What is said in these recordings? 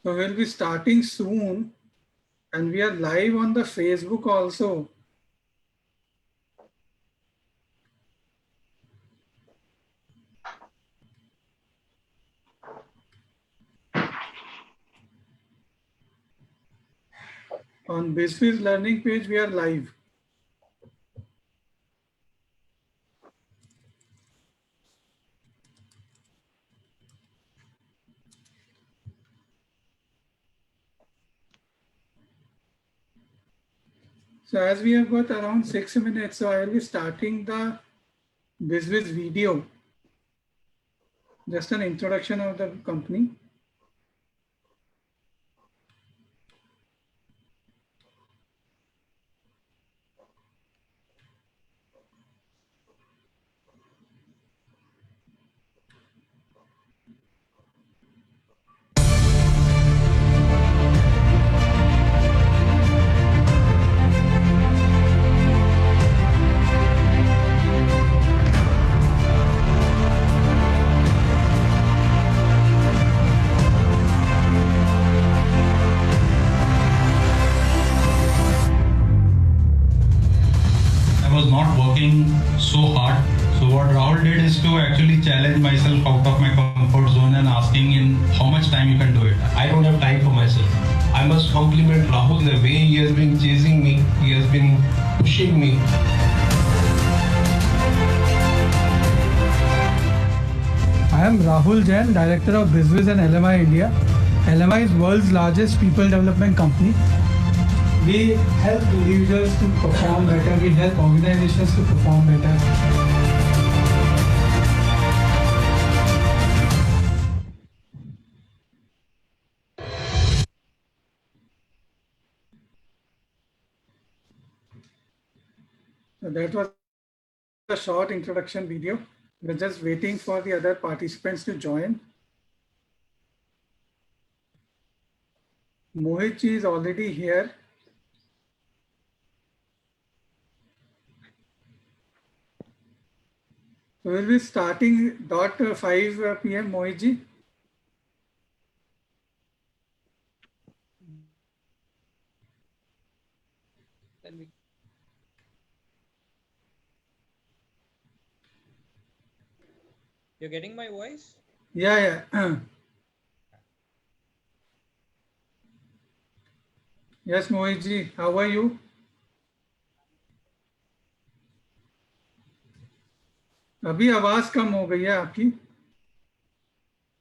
So we'll be starting soon, and we are live on the Facebook also. On BizFiz learning page, we are live. So as we have got around 6 minutes, so I will be starting the BizFiz video. Just an introduction of the company. I was not working so hard. So what Rahul did is to actually challenge myself out of my comfort zone and asking in how much time you can do it. I don't have time for myself. I must compliment Rahul the way he has been chasing me. He has been pushing me. I am Rahul Jain, Director of BizFiz and LMI India. LMI is world's largest people development company. We help individuals to perform better. We help organizations to perform better. So that was a short introduction video. We're just waiting for the other participants to join. Mohit is already here. So we'll be starting dot 5 p.m. Mohit ji. You're getting my voice? Yeah. Yes, Mohit ji, how are you? अभी आवाज कम हो गई है आपकी.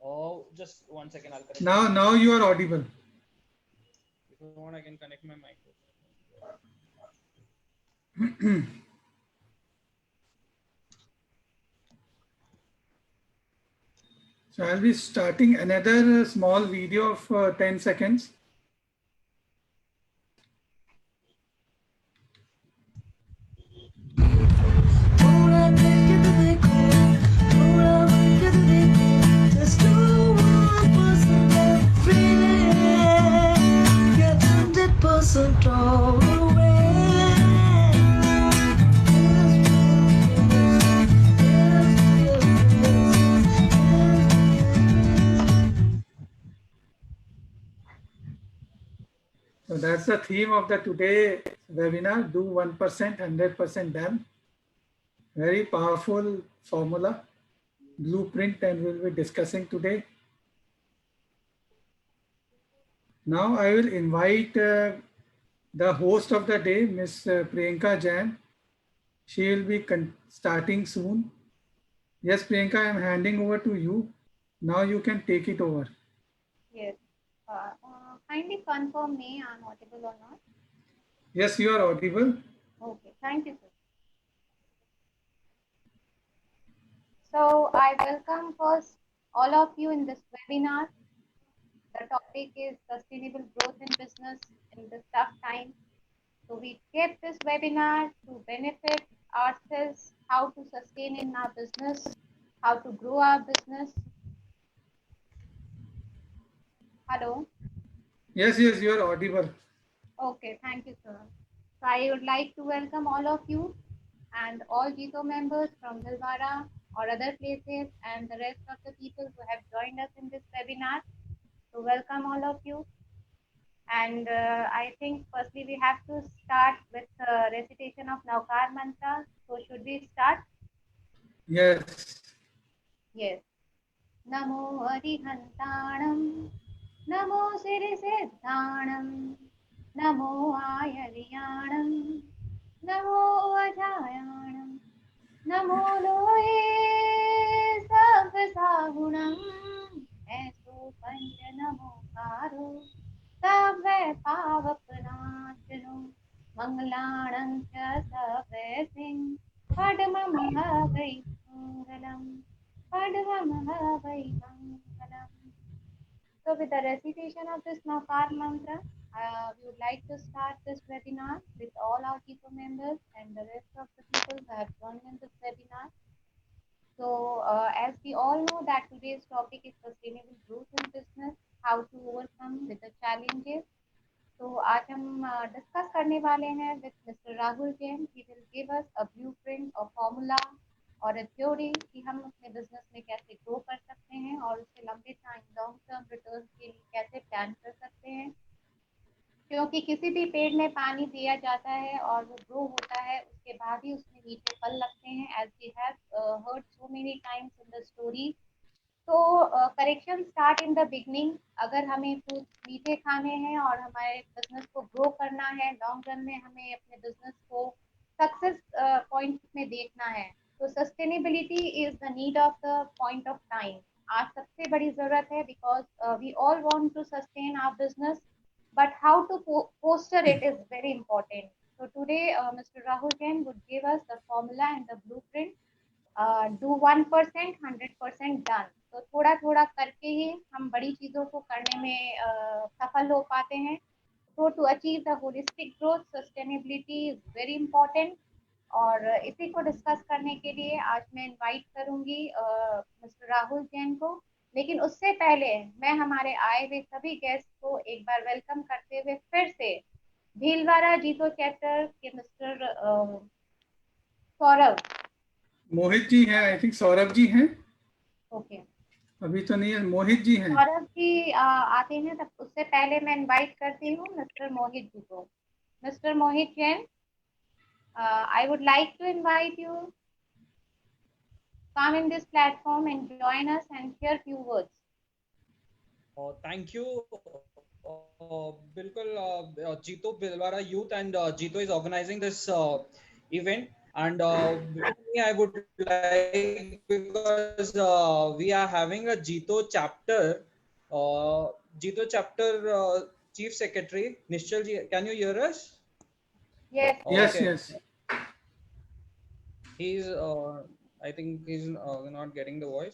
Oh, just 1 second. I'll connect. Now you are audible. If you want, I can connect my microphone. So I'll be starting another small video of 10 seconds. So that's the theme of the today webinar, do 1%, 100% done. Very powerful formula, blueprint, and we'll be discussing today. Now I will invite the host of the day, Ms. Priyanka Jain. She will be starting soon. Yes, Priyanka, I am handing over to you. Now you can take it over. Yes. Kindly confirm me I'm audible or not. Yes, you are audible. Okay, thank you, sir. So I welcome first all of you in this webinar. The topic is sustainable growth in business in this tough time. So we kept this webinar to benefit ourselves, how to sustain in our business, how to grow our business. Hello. Yes, you are audible. Okay, thank you, sir. So I would like to welcome all of you and all GITO members from Bhilwara or other places and the rest of the people who have joined us in this webinar. So welcome all of you. And I think firstly we have to start with recitation of Naukar Mantra. So should we start? Yes. Yes. Namo Arihantanam, Namo Sirisiddhanam, Namo Ayariyanam, Namo Ajayanam, Namo Loe Sabsagunam, Esu Panch Namo Karo, Sabve Pavapnachano, Manglanam Cha Sabve Singh, Padmamahavai Mangalam, Padmamahavai Mangalam. So with the recitation of this Naukar mantra, we would like to start this webinar with all our people members and the rest of the people who have joined in this webinar. So as we all know that today's topic is sustainable growth in business, how to overcome with the challenges. तो आज हम discuss करने वाले हैं with mister Rahul Jain. He will give us a blueprint और formula और a theory कि हम अपने बिजनेस में कैसे ग्रो कर सकते हैं और उसके लंबे टाइम लॉन्ग टर्म रिटर्न के लिए कैसे प्लान कर सकते हैं. क्योंकि किसी भी पेड़ में पानी दिया जाता है और वो ग्रो होता है, उसके बाद ही उसमें मीठे फल लगते हैं, as we have heard so many times in the story. तो correction start in the beginning. अगर हमें फ्रूट्स मीठे खाने हैं और हमारे बिजनेस को ग्रो करना है, लॉन्ग रन में हमें अपने बिजनेस को सक्सेस पॉइंट में देखना है, तो sustainability is the need of the point of time. आज सबसे बड़ी जरूरत है because we all want to sustain our business, but how to foster it is very important. So today Mr. Rahul Jain would give us the formula and the blueprint. Do 1%, 100% done. तो थोड़ा थोड़ा करके ही हम बड़ी चीजों को करने में सफल हो पाते हैं. So to achieve the holistic growth, sustainability is very important. और इसी को डिस्कस करने के लिए आज मैं इनवाइट करूंगी मिस्टर राहुल जैन को. लेकिन उससे पहले मैं हमारे आए हुए सभी गेस्ट को एक बार वेलकम करते हुए फिर से भीलवाड़ा जीतो चैप्टर के मिस्टर सौरभ. मोहित जी हैं, आई थिंक सौरभ जी हैं. ओके, अभी तो नहीं है, मोहित जी हैं. सौरभ जी आते हैं, तब उससे पहले मैं इनवाइट करती हूँ मिस्टर मोहित जी को. Mister Mohit Jain, I would like to invite you come in this platform and join us and share few words. Thank you. बिल्कुल जीतो भिलवाड़ा youth and जीतो is organizing this event, and I would like, because we are having a Jito chapter chief secretary Nishchal ji, can you hear us? Yes. Yes, Okay. yes. He's I think he's not getting the voice.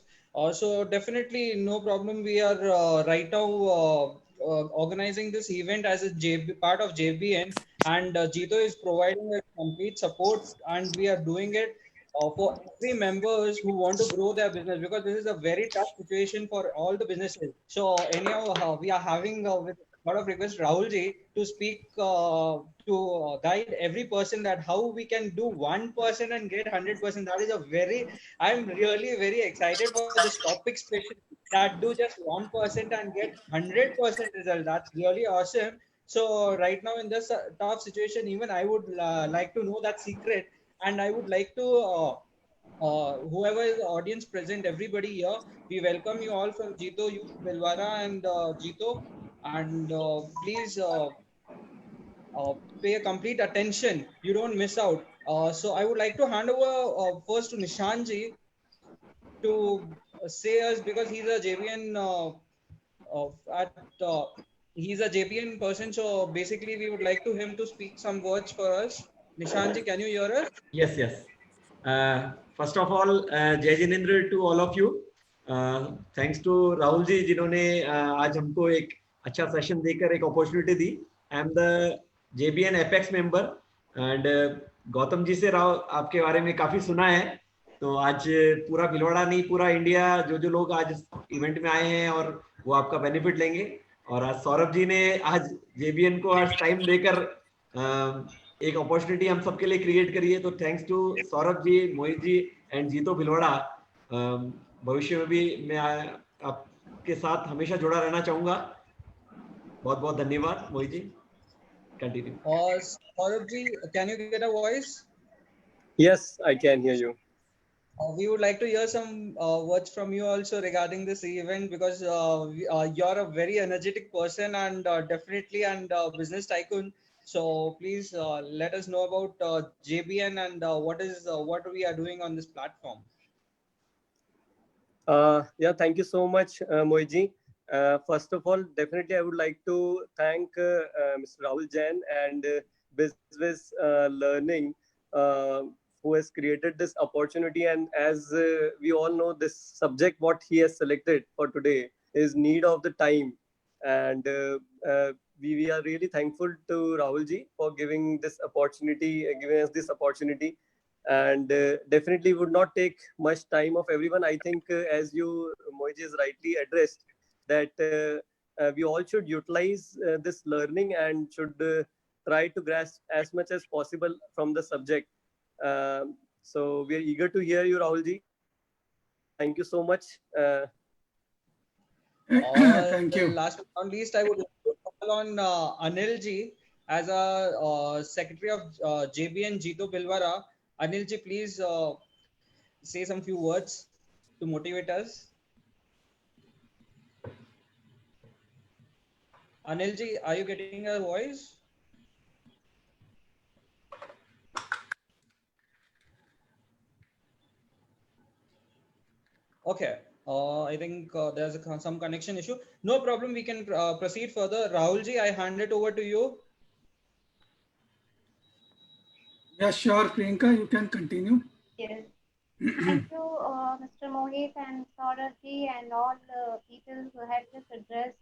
So definitely no problem. We are right now organizing this event as a part of JBN, and Jito is providing a complete support, and we are doing it for every members who want to grow their business, because this is a very tough situation for all the businesses. So anyhow, we are having with a lot of request Rahul ji to speak to guide every person that how we can do 1% and get 100%. That is a very, I'm really very excited for this topic, especially that do just 1% and get 100% result. That's really awesome. So right now in this tough situation, even I would like to know that secret, and I would like to whoever is the audience present, everybody here, we welcome you all from Jito Youth Bhilwara and Jito, and please pay a complete attention. You don't miss out. So I would like to hand over first to Nishant ji to say us, because he's a JBN he's a JBN person. So basically we would like to him to speak some words for us. Nishant ji, can you hear us? Yes, yes. First of all, Jai Jinendra to all of you. Thanks to Rahul ji, जिन्होंने आज हमको एक अच्छा session देकर एक opportunity दी. I am the JBN Apex member, and Gautam ji से आपके बारे में काफी सुना है. तो आज पूरा भिलवाड़ा नहीं, पूरा इंडिया जो लोग आज इवेंट में आए हैं और वो आपका बेनिफिट लेंगे. और आज सौरभ जी ने आज JBN को आज टाइम देकर एक अपॉर्चुनिटी हम सबके लिए क्रिएट करी है. तो thanks to Saurabh ji, Mohit ji and Jito Bhilwara. भविष्य में भी मैं आपके साथ हमेशा जुड़ा रहना चाहूंगा. बहुत बहुत धन्यवाद Mohit ji, continue. Saurabh ji, can you get a voice? Yes, I can hear you. We would like to hear some words from you also regarding this event, because you're a very energetic person and definitely and business tycoon. So please let us know about JBN and what we are doing on this platform. Yeah, thank you so much, Moiji. First of all, definitely I would like to thank Mr. Rahul Jain and Bizwiz Learning, who has created this opportunity. And as we all know, this subject what he has selected for today is need of the time. And we are really thankful to Rahul ji for giving this opportunity, giving us this opportunity. And definitely would not take much time of everyone. I think as you Moiji has rightly addressed that we all should utilize this learning and should try to grasp as much as possible from the subject. So we are eager to hear you, Rahul ji. Thank you so much. Thank you. Last but not least, I would like to call on Anil ji as a secretary of JBN Jito Bilwara. Anil ji, please say some few words to motivate us. Anil ji, are you getting a voice? Okay. I think there's some connection issue. No problem. We can proceed further. Rahul ji, I hand it over to you. Yeah, sure, Priyanka, you can continue. Yes. Thank you, Mr. Mohit and Saurabh ji and all the people who had this address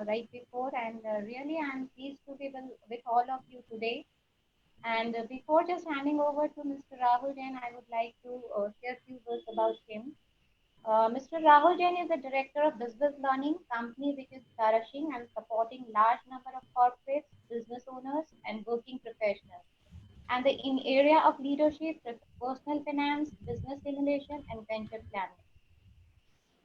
right before. And really, I'm pleased to be with all of you today. And before just handing over to Mr. Rahul Jain, I would like to share a few words about him. Mr. Rahul Jain is the director of Business Learning, company which is flourishing and supporting large number of corporates, business owners, and working professionals. And in area of leadership, personal finance, business simulation, and venture planning.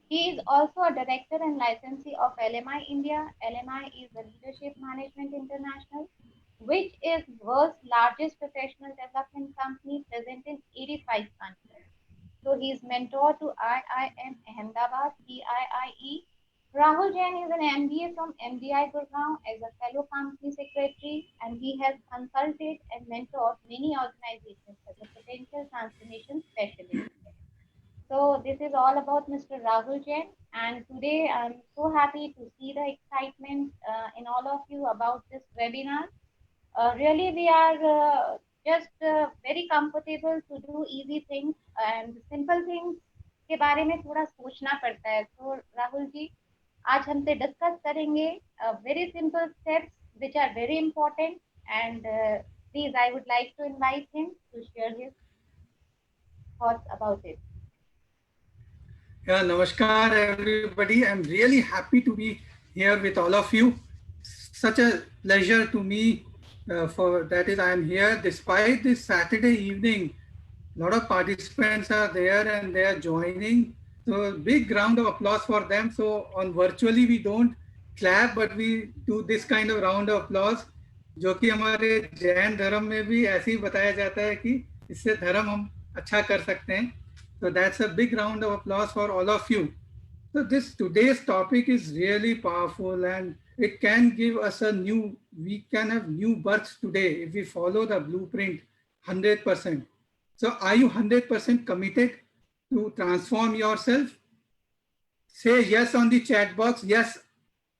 He is also a director and licensee of LMI India. LMI is the Leadership Management International, which is world's largest professional development company present in 85 countries. So he is mentor to IIM Ahmedabad, CIIE. Rahul Jain is an MBA from MDI Gurgaon as a fellow company secretary, and he has consulted and mentored many organizations as a potential transformation specialist. So this is all about Mr. Rahul Jain, and today I'm so happy to see the excitement in all of you about this webinar. Really, we are just very comfortable to do easy things and simple things के बारे में थोड़ा सोचना पड़ता है. So Rahul ji आज हमसे discuss करेंगे very simple steps which are very important, and please I would like to invite him to share his thoughts about it. Yeah, namaskar everybody. I'm really happy to be here with all of you. Such a pleasure to me for that is I am here despite this Saturday evening. A lot of participants are there and they are joining. So big round of applause for them. So on virtually we don't clap, but we do this kind of round of applause, जो कि हमारे जैन धर्म में भी ऐसे ही बताया जाता है कि इससे धर्म हम अच्छा कर सकते हैं. So that's a big round of applause for all of you. So this today's topic is really powerful, and it can give us we can have new births today if we follow the blueprint 100%. So are you 100% committed to transform yourself? Say yes on the chat box, yes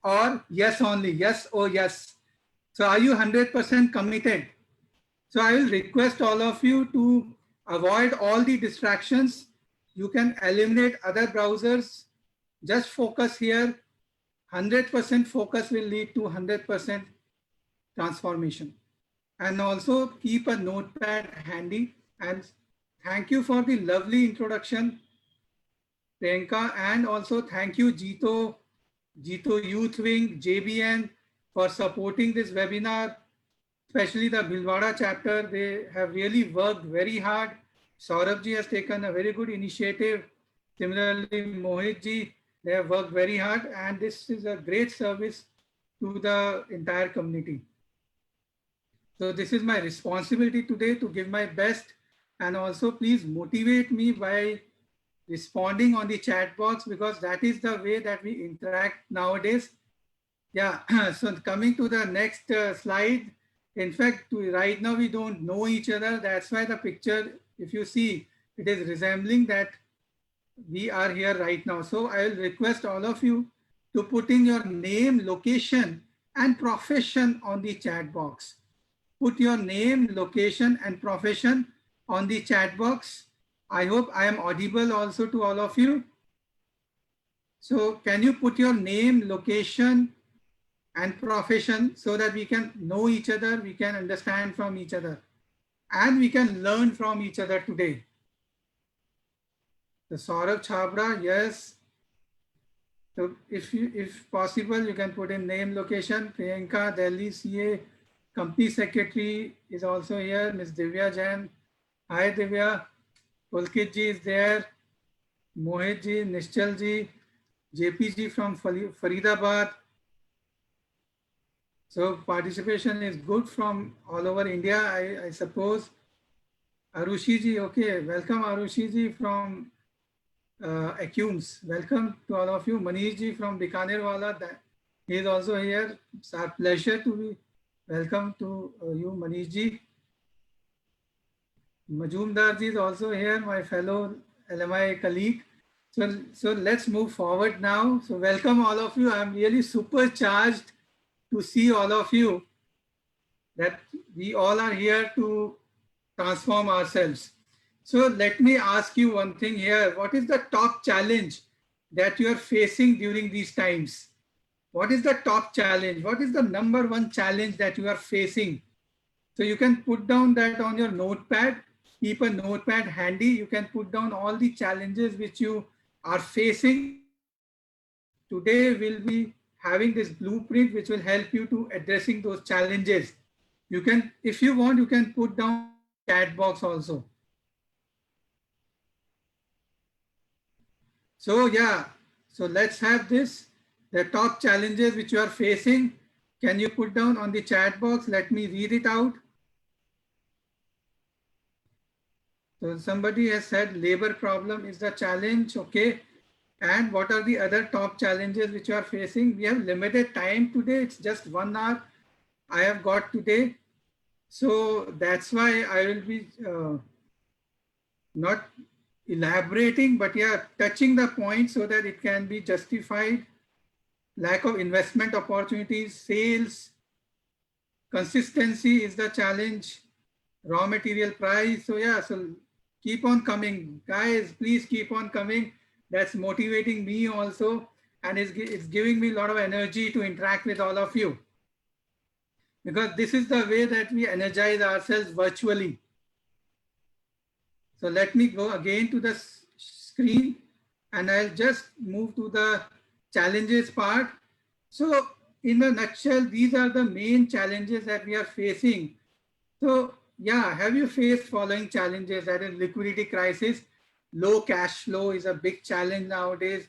or yes only, yes or yes. So are you 100% committed? So I will request all of you to avoid all the distractions. You can eliminate other browsers. Just focus here. 100% focus will lead to 100% transformation. And also keep a notepad handy. And thank you for the lovely introduction, Priyanka, and also thank you Jito Youth Wing, JBN, for supporting this webinar, especially the Bhilwara chapter. They have really worked very hard. Saurabh ji has taken a very good initiative. Similarly, Mohit ji, they have worked very hard, and this is a great service to the entire community. So this is my responsibility today to give my best, and also please motivate me by responding on the chat box, because that is the way that we interact nowadays. Yeah, so coming to the next slide. In fact, right now we don't know each other. That's why the picture, if you see, it is resembling that we are here right now. So I will request all of you to put in your name, location, and profession on the chat box. Put your name, location, and profession on the chat box. I hope I am audible also to all of you. So can you put your name, location, and profession so that we can know each other, we can understand from each other, and we can learn from each other today. The Saurabh Chhabra, yes. So if possible, you can put in name, location. Priyanka, Delhi CA, Company Secretary is also here. Ms. Divya Jain. Hi Divya. Pulkit ji is there. Mohit ji, Nishchal ji, JP ji from Faridabad. So participation is good from all over India, I suppose. Arushi ji, okay. Welcome Arushi ji from Acumes. Welcome to all of you. Manish ji from Bikaner Wala, he is also here. It's our pleasure to be welcome to you, Manish ji. Majumdar ji is also here, my fellow LMI colleague. So let's move forward now. So welcome all of you. I'm really supercharged to see all of you, that we all are here to transform ourselves. So let me ask you one thing here. What is the top challenge that you are facing during these times? What is the top challenge? What is the number one challenge that you are facing? So you can put down that on your notepad. Keep a notepad handy. You can put down all the challenges which you are facing. Today we'll be having this blueprint which will help you to addressing those challenges. You can, if you want, you can put down chat box also. So yeah, so let's have this, the top challenges which you are facing. Can you put down on the chat box? Let me read it out. So somebody has said labor problem is the challenge, okay. And what are the other top challenges which you are facing? We have limited time today. It's just 1 hour I have got today. So that's why I will be not elaborating, but yeah, touching the point so that it can be justified. Lack of investment opportunities, sales, consistency is the challenge, raw material price. So yeah, so keep on coming. Guys, please keep on coming. That's motivating me also, and it's giving me a lot of energy to interact with all of you, because this is the way that we energize ourselves virtually. So let me go again to the screen, and I'll just move to the challenges part. So in a nutshell, these are the main challenges that we are facing. So yeah, have you faced following challenges? That is liquidity crisis. Low cash flow is a big challenge nowadays,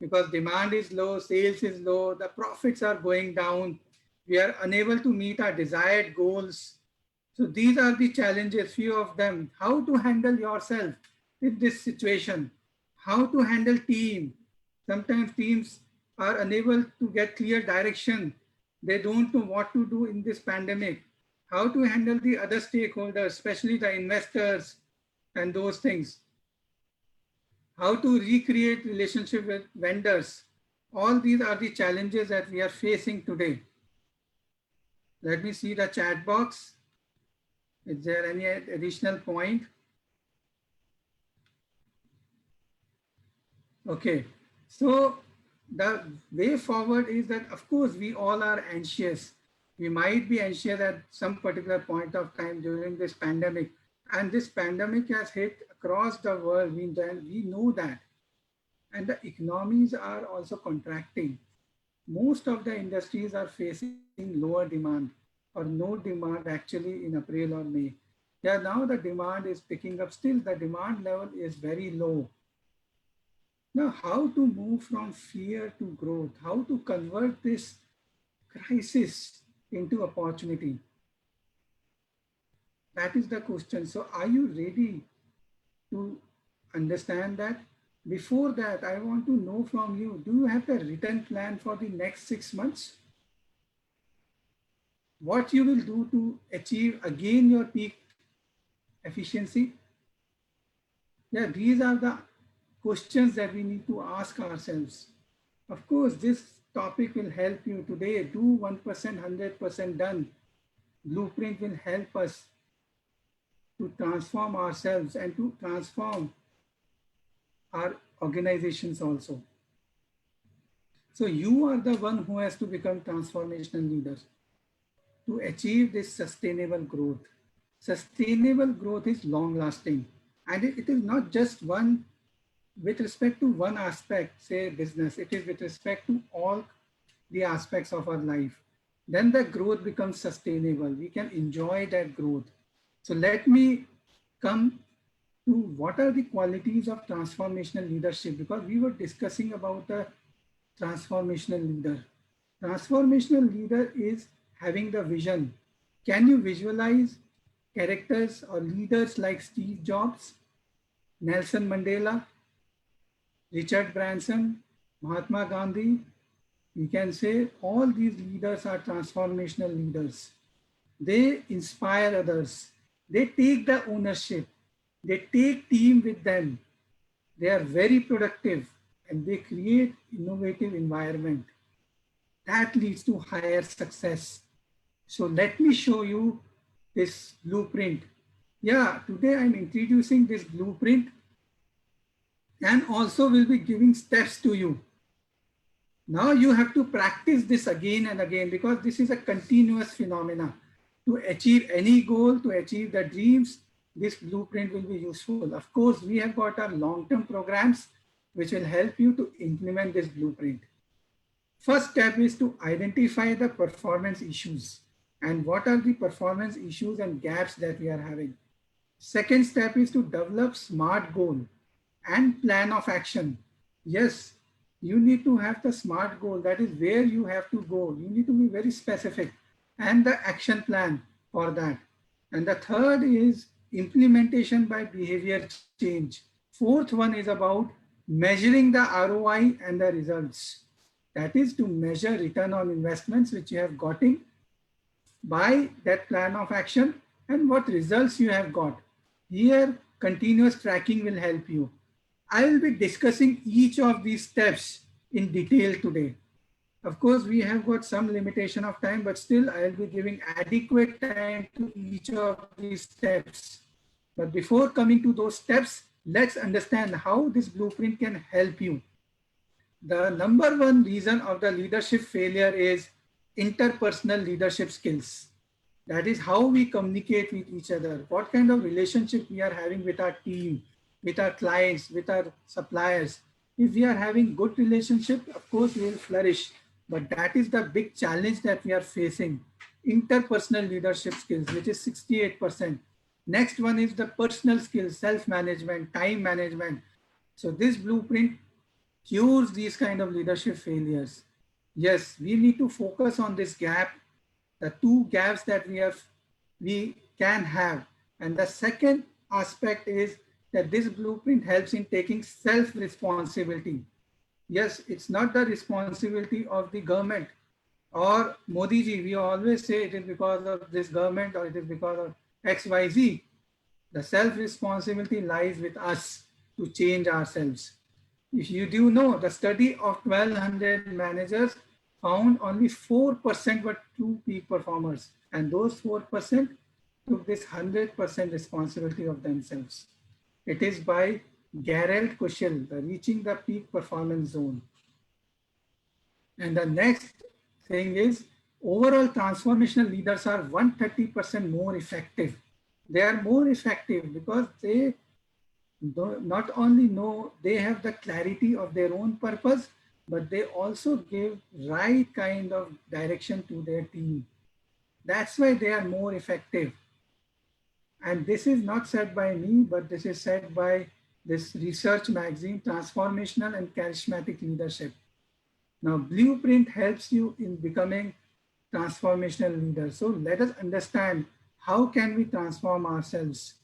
because demand is low, sales is low, the profits are going down. We are unable to meet our desired goals. So these are the challenges, few of them. How to handle yourself in this situation? How to handle team? Sometimes teams are unable to get clear direction. They don't know what to do in this pandemic. How to handle the other stakeholders, especially the investors and those things. How to recreate relationship with vendors. All these are the challenges that we are facing today. Let me see the chat box. Is there any additional point? Okay, so the way forward is that, of course, we all are anxious. We might be anxious at some particular point of time during this pandemic. And this pandemic has hit across the world. We know that. And the economies are also contracting. Most of the industries are facing lower demand or no demand actually in April or May. Yeah, now the demand is picking up. Still, the demand level is very low. Now, how to move from fear to growth? How to convert this crisis into opportunity? That is the question. So are you ready to understand that? Before that, I want to know from you, do you have the written plan for the next 6 months? What you will do to achieve again your peak efficiency? Yeah, these are the questions that we need to ask ourselves. Of course, this topic will help you today. Do 1%, 100% done. Blueprint will help us to transform ourselves and to transform our organizations also. So you are the one who has to become transformational leaders to achieve this sustainable growth. Sustainable growth is long lasting, and it is not just one with respect to one aspect, say business, it is with respect to all the aspects of our life. Then the growth becomes sustainable. We can enjoy that growth. So let me come to what are the qualities of transformational leadership, because we were discussing about the transformational leader. Transformational leader is having the vision. Can you visualize characters or leaders like Steve Jobs, Nelson Mandela, Richard Branson, Mahatma Gandhi? We can say all these leaders are transformational leaders. They inspire others. They take the ownership. They take team with them. They are very productive and they create innovative environment. That leads to higher success. So let me show you this blueprint. Yeah, today I'm introducing this blueprint and also will be giving steps to you. Now you have to practice this again and again, because this is a continuous phenomena. To achieve any goal, to achieve the dreams, this blueprint will be useful. Of course, we have got our long-term programs which will help you to implement this blueprint. First step is to identify the performance issues and what are the performance issues and gaps that we are having. Second step is to develop SMART goal and plan of action. Yes, you need to have the SMART goal. That is where you have to go. You need to be very specific and the action plan for that. And the third is implementation by behavior change. Fourth one is about measuring the ROI and the results. That is to measure return on investments which you have gotten by that plan of action and what results you have got. Here, continuous tracking will help you. I will be discussing each of these steps in detail today. Of course, we have got some limitation of time, but still I will be giving adequate time to each of these steps. But before coming to those steps, let's understand how this blueprint can help you. The number one reason of the leadership failure is interpersonal leadership skills. That is how we communicate with each other, what kind of relationship we are having with our team, with our clients, with our suppliers. If we are having good relationship, of course we will flourish. But that is the big challenge that we are facing. Interpersonal leadership skills, which is 68%. Next one is the personal skills, self-management, time management. So this blueprint cures these kind of leadership failures. Yes, we need to focus on this gap, the two gaps that we can have. And the second aspect is that this blueprint helps in taking self-responsibility. Yes, it's not the responsibility of the government or Modi ji. We always say it is because of this government or it is because of XYZ. The self-responsibility lies with us to change ourselves. If you do know, the study of 1200 managers found only 4% were true peak performers. And those 4% took this 100% responsibility of themselves. It is by Gerald Kushel, the Reaching the Peak Performance Zone. And the next thing is overall transformational leaders are 130% more effective. They are more effective because they not only know they have the clarity of their own purpose, but they also give right kind of direction to their team. That's why they are more effective. And this is not said by me, but this is said by this research magazine, Transformational and Charismatic Leadership. Now, Blueprint helps you in becoming transformational leader. So let us understand how can we transform ourselves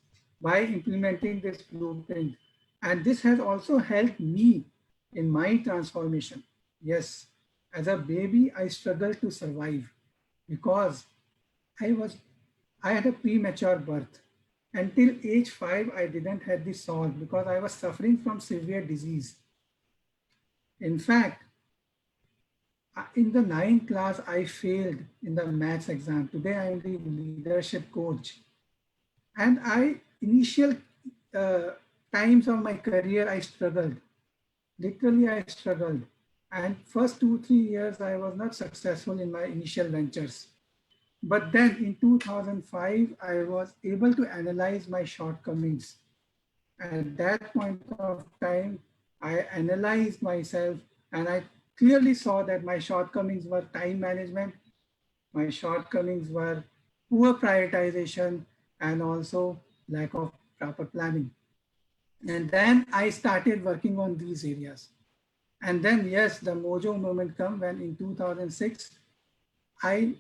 by implementing this blueprint. And this has also helped me in my transformation. Yes, as a baby, I struggled to survive because I had a premature birth. Until age 5, I didn't have the salt because I was suffering from severe disease. In fact, in the 9th class, I failed in the maths exam. Today, I am the leadership coach. And initial times of my career, I struggled. Literally, I struggled. And first 2-3 years, I was not successful in my initial ventures. But then in 2005, I was able to analyze my shortcomings. At that point of time, I analyzed myself and I clearly saw that my shortcomings were time management, my shortcomings were poor prioritization, and also lack of proper planning. And then I started working on these areas. And then, yes, the mojo moment come when in 2006, I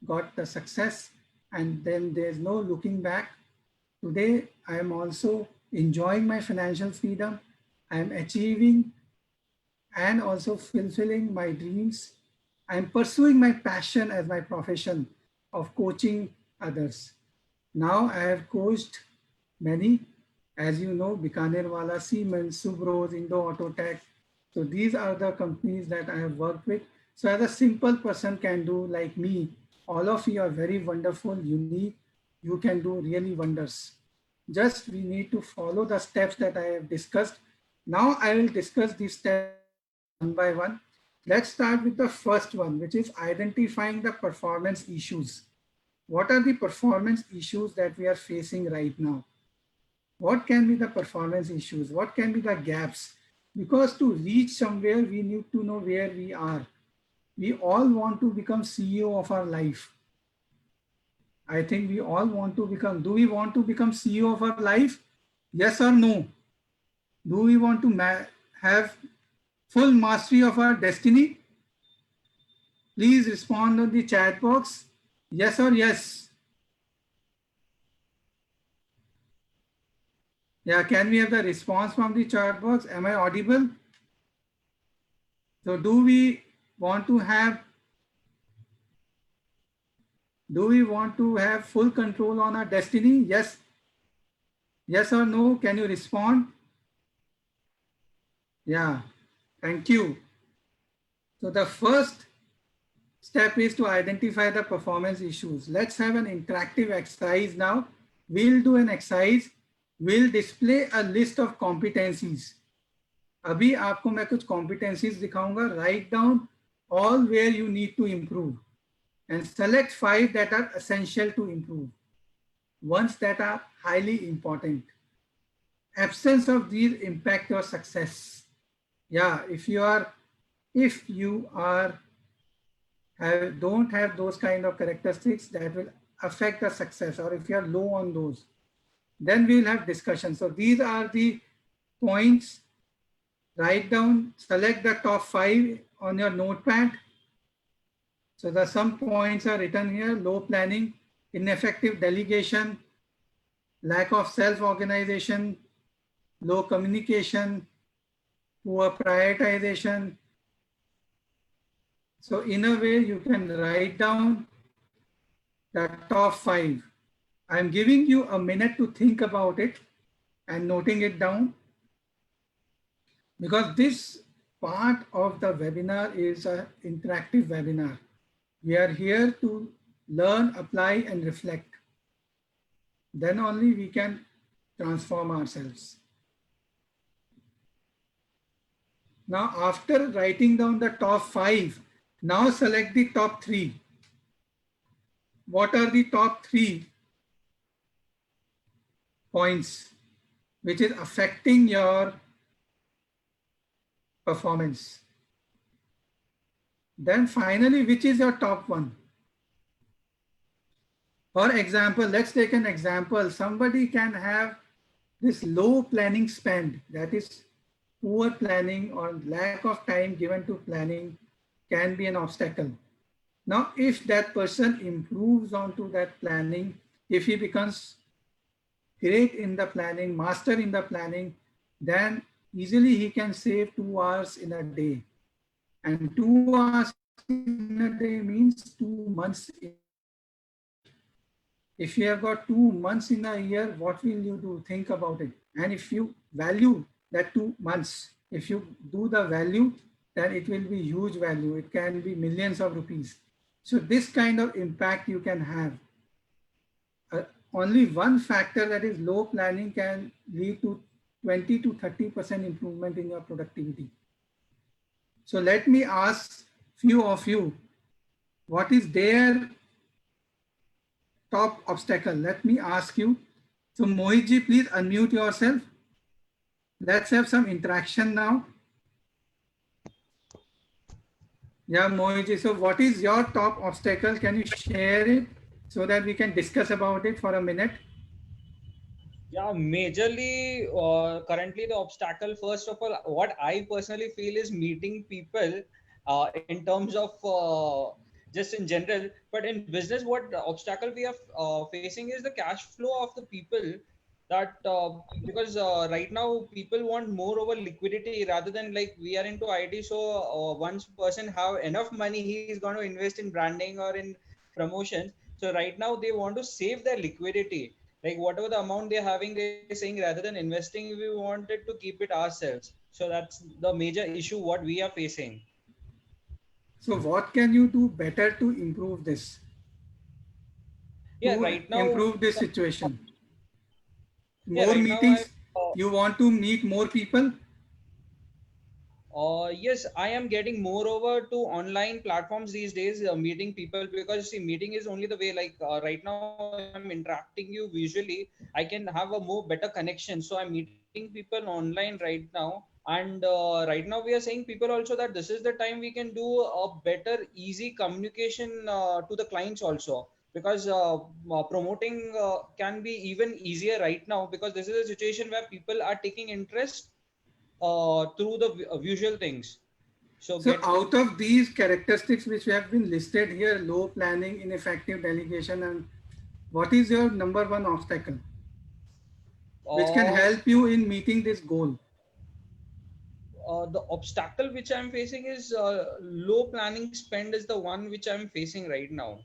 got the success, and then there's no looking back. Today, I am also enjoying my financial freedom. I am achieving and also fulfilling my dreams. I am pursuing my passion as my profession of coaching others. Now I have coached many, as you know, Bikanerwala, Siemens, Subros, Indo Autotech. So these are the companies that I have worked with. So as a simple person can do like me, all of you are very wonderful, unique. You can do really wonders. Just we need to follow the steps that I have discussed. Now I will discuss these steps one by one. Let's start with the first one, which is identifying the performance issues. What are the performance issues that we are facing right now? What can be the performance issues? What can be the gaps? Because to reach somewhere, we need to know where we are. We all want to become CEO of our life. I think we all want to become, do we want to become CEO of our life? Yes or no? Do we want to have full mastery of our destiny? Please respond on the chat box. Yes or yes? Yeah, can we have the response from the chat box? Am I audible? So do we want to have full control on our destiny? Yes. Yes or no? Can you respond? Yeah, thank you. So the first step is to identify the performance issues. Let's have an interactive exercise now. We'll do an exercise. We'll display a list of competencies. अभी आपको मैं कुछ competencies दिखाऊंगा. Write down all where you need to improve and select 5 that are essential to improve, ones that are highly important. Absence of these impact your success. Yeah, if you don't have those kind of characteristics, that will affect the success, or if you are low on those, then we'll have discussion. So these are the points. Write down, select the top 5 on your notepad. So some points are written here: low planning, ineffective delegation, lack of self-organization, low communication, poor prioritization. So in a way, you can write down the top 5. I'm giving you a minute to think about it and noting it down, because this part of the webinar is an interactive webinar. We are here to learn, apply, and reflect. Then only we can transform ourselves. Now, after writing down the top 5, now select the top 3. What are the top 3 points which is affecting your performance? Then finally, which is your top 1? For example, let's take an example. Somebody can have this low planning spend, that is poor planning or lack of time given to planning can be an obstacle. Now, if that person improves onto that planning, if he becomes great in the planning, master in the planning, then easily he can save 2 hours in a day. And 2 hours in a day means 2 months in a year. If you have got 2 months in a year, what will you do? Think about it. And if you value that 2 months, if you do the value, then it will be huge value. It can be millions of rupees. So this kind of impact you can have. Only one factor, that is low planning, can lead to 20 to 30% improvement in your productivity. So let me ask few of you, what is their top obstacle? Let me ask you. So Mohitji, please unmute yourself. Let's have some interaction now. Yeah, Mohitji. So what is your top obstacle? Can you share it so that we can discuss about it for a minute? Yeah, majorly currently the obstacle, first of all, what I personally feel is meeting people in terms of just in general, but in business, what the obstacle we are facing is the cash flow of the people. That because right now people want more over liquidity rather than, like, we are into IT, so once person have enough money, he is going to invest in branding or in promotions. So right now they want to save their liquidity, like whatever the amount they're having, they're saying rather than investing, we wanted to keep it ourselves. So that's the major issue what we are facing. So what can you do better to improve this? Yeah, To right now, improve this situation? yeah, More right now I meetings? You want to meet more people? yes, I am getting more over to online platforms these days, meeting people, because see, meeting is only the way. Like right now, if I'm interacting you visually, I can have a more better connection. So I'm meeting people online right now, and right now we are saying people also that this is the time we can do a better, easy communication to the clients also, because promoting can be even easier right now, because this is a situation where people are taking interest through the visual things. So So get out of these characteristics which have been listed here, low planning, ineffective delegation, and what is your number one obstacle which can uh, help you in meeting this goal? the obstacle which I'm facing is low planning spend is the one which I'm facing right now.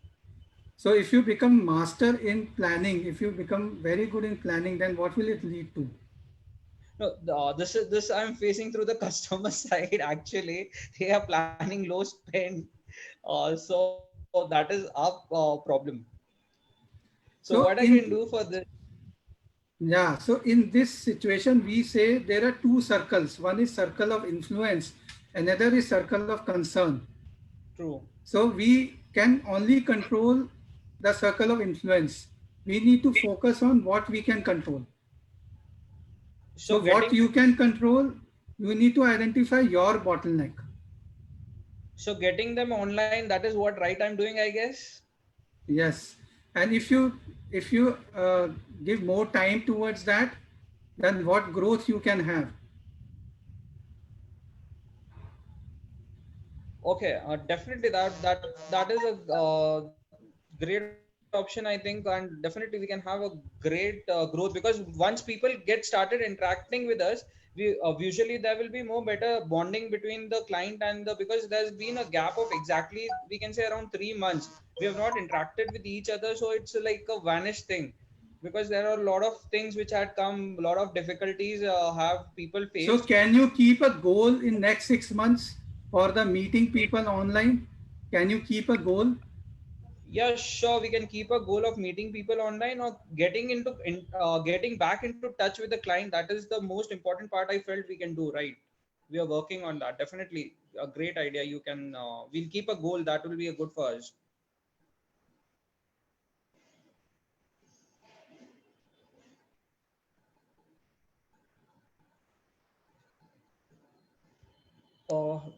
So if you become master in planning, if you become very good in planning, then what will it lead to? No, this I'm facing through the customer side. Actually, they are planning low spend, so that is our problem. So what I So can do in for this? Yeah, so in this situation, we say there are two circles. One is circle of influence, another is circle of concern. True. So we can only control the circle of influence. We need to focus on what we can control. So So what getting you can control, you need to identify your bottleneck. getting them online, that is what right I'm doing, I guess. Yes, and if you give more time towards that, then what growth you can have. Okay, definitely that is a great option, I think, and definitely we can have a great growth, because once people get started interacting with us, we usually there will be more better bonding between the client and the, because there's been a gap of exactly, we can say, around 3 months. We have not interacted with each other, so it's like a vanished thing, because there are a lot of things which had come, a lot of difficulties have people So faced. can you keep a goal in next 6 months for the meeting people online? Can you keep a goal? Yeah, sure, we can keep a goal of meeting people online, or getting back into touch with the client. That is the most important part I felt we can do, right? We are working on that. Definitely a great idea. You can we'll keep a goal that will be a good for us.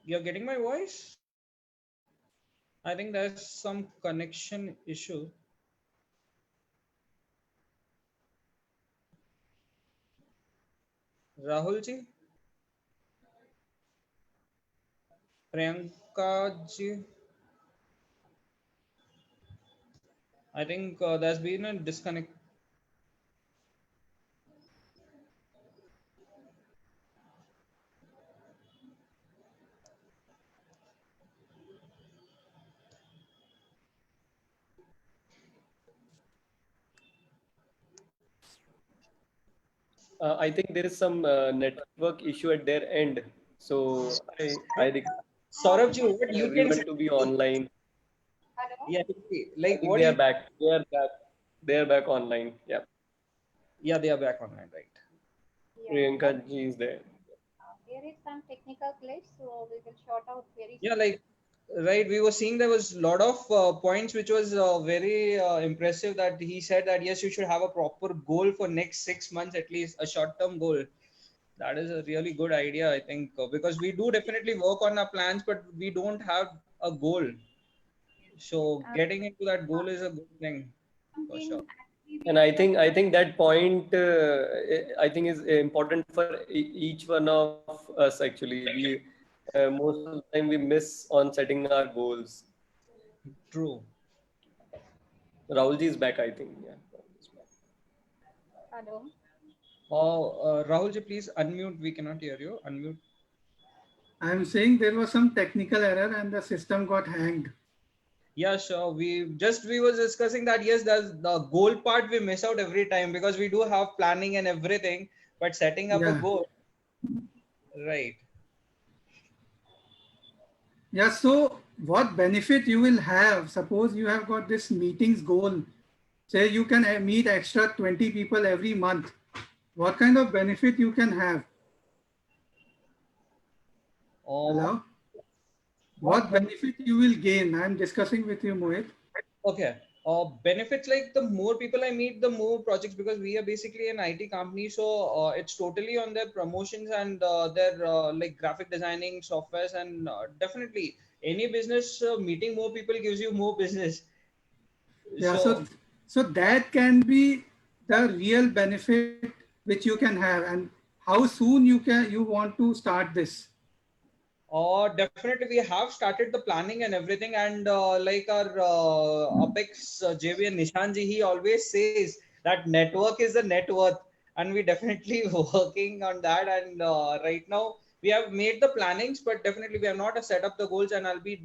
You're getting my voice? I think there's some connection issue. Rahul ji, Priyanka ji. I think there's been a disconnect. I think there is some network issue at their end. So I request Saurabh ji, what you can everyone say? to be online. Hello? Yeah, I like think what they are you? back. They are back. They are back online. Yeah. Yeah, they are back online, right? Yeah, Priyanka ji is there. there is some technical glitch, so we will sort out very Yeah, soon. like right. We were seeing there was a lot of points which was very impressive. That he said that yes, you should have a proper goal for next 6 months at least, a short-term goal. That is a really good idea, I think, because we do definitely work on our plans, but we don't have a goal. So Uh, getting into that goal is a good thing for sure. something actually And we I think that point I think is important for each one of us. Actually, we most of the time we miss on setting our goals. True. Rahulji is back. I think. Yeah. hello. Rahul ji, please unmute. We cannot hear you. Unmute. I am saying there was some technical error and the system got hanged. Yeah, sure. We was discussing that yes, there's the goal part we miss out every time because we do have planning and everything, but setting up a Yeah. goal, right? Yeah. So what benefit you will have? Suppose you have got this meetings goal. Say you can meet extra 20 people every month. What kind of benefit you can have? Um, Hello? What benefit you will gain? I'm discussing with you, Mohit. Okay. Benefits like the more people I meet, the more projects because we are basically an IT company, so it's totally on their promotions and their like graphic designing softwares and definitely any business meeting more people gives you more business. Yeah, So so that can be the real benefit which you can have, and how soon you want to start this. definitely we have started the planning and everything and like our Apex JV and Nishanji, he always says that network is a net worth and we definitely working on that and right now we have made the plannings but definitely we have not set up the goals and I'll be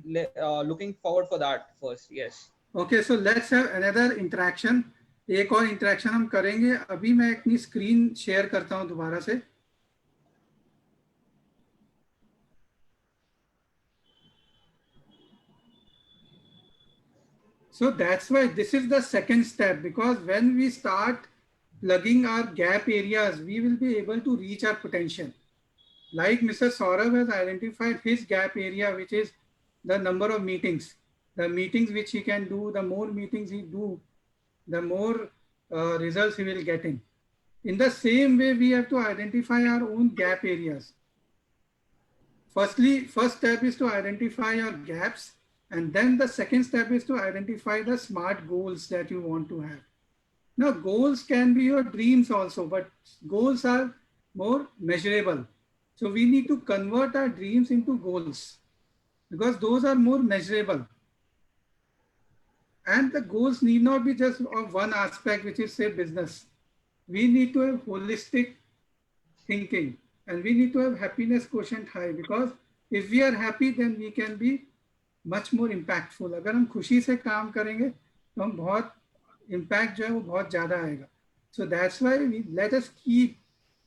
looking forward for that first. Yes. Okay, so let's have another interaction. एक और interaction हम करेंगे. अभी मैं अपनी screen share करता हूं दोबारा से. So that's why this is the second step, because when we start plugging our gap areas, we will be able to reach our potential. Like Mr. Saurabh has identified his gap area, which is the number of meetings. The meetings which he can do, the more meetings he do, the more results he will get in. In the same way, we have to identify our own gap areas. First step is to identify your gaps, and then the second step is to identify the smart goals that you want to have. Now, goals can be your dreams also, but goals are more measurable. So we need to convert our dreams into goals because those are more measurable. And the goals need not be just of one aspect, which is say business. We need to have holistic thinking and we need to have happiness quotient high, because if we are happy, then we can be much more impactful. अगर हम खुशी से काम करेंगे तो हम बहुत impact जो है वो बहुत ज़्यादा आएगा. So that's why we let us keep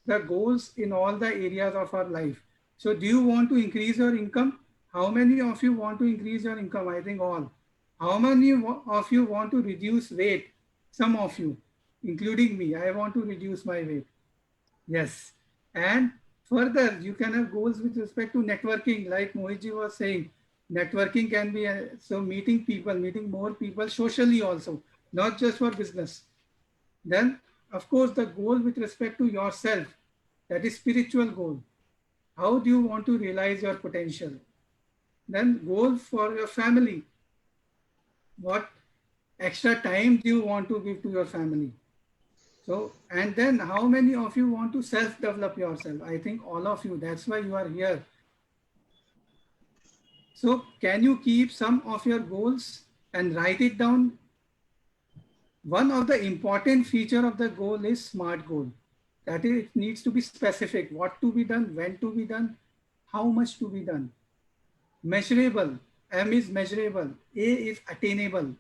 the goals in all the areas of our life. So do you want to increase your income? How many of you want to increase your income? I think all. How many of you want to reduce weight? Some of you, including me. I want to reduce my weight. Yes. And further, you can have goals with respect to networking, like Mohitji was saying. Networking can be so meeting people, meeting more people socially also, not just for business. Then, of course, the goal with respect to yourself, that is spiritual goal. How do you want to realize your potential? Then goal for your family. What extra time do you want to give to your family? So, and then how many of you want to self-develop yourself? I think all of you, that's why you are here. So can you keep some of your goals and write it down? one of the important feature of the goal is SMART goal. That is, it needs to be specific, what to be done, when to be done, how much to be done. Measurable, M is measurable, A is attainable,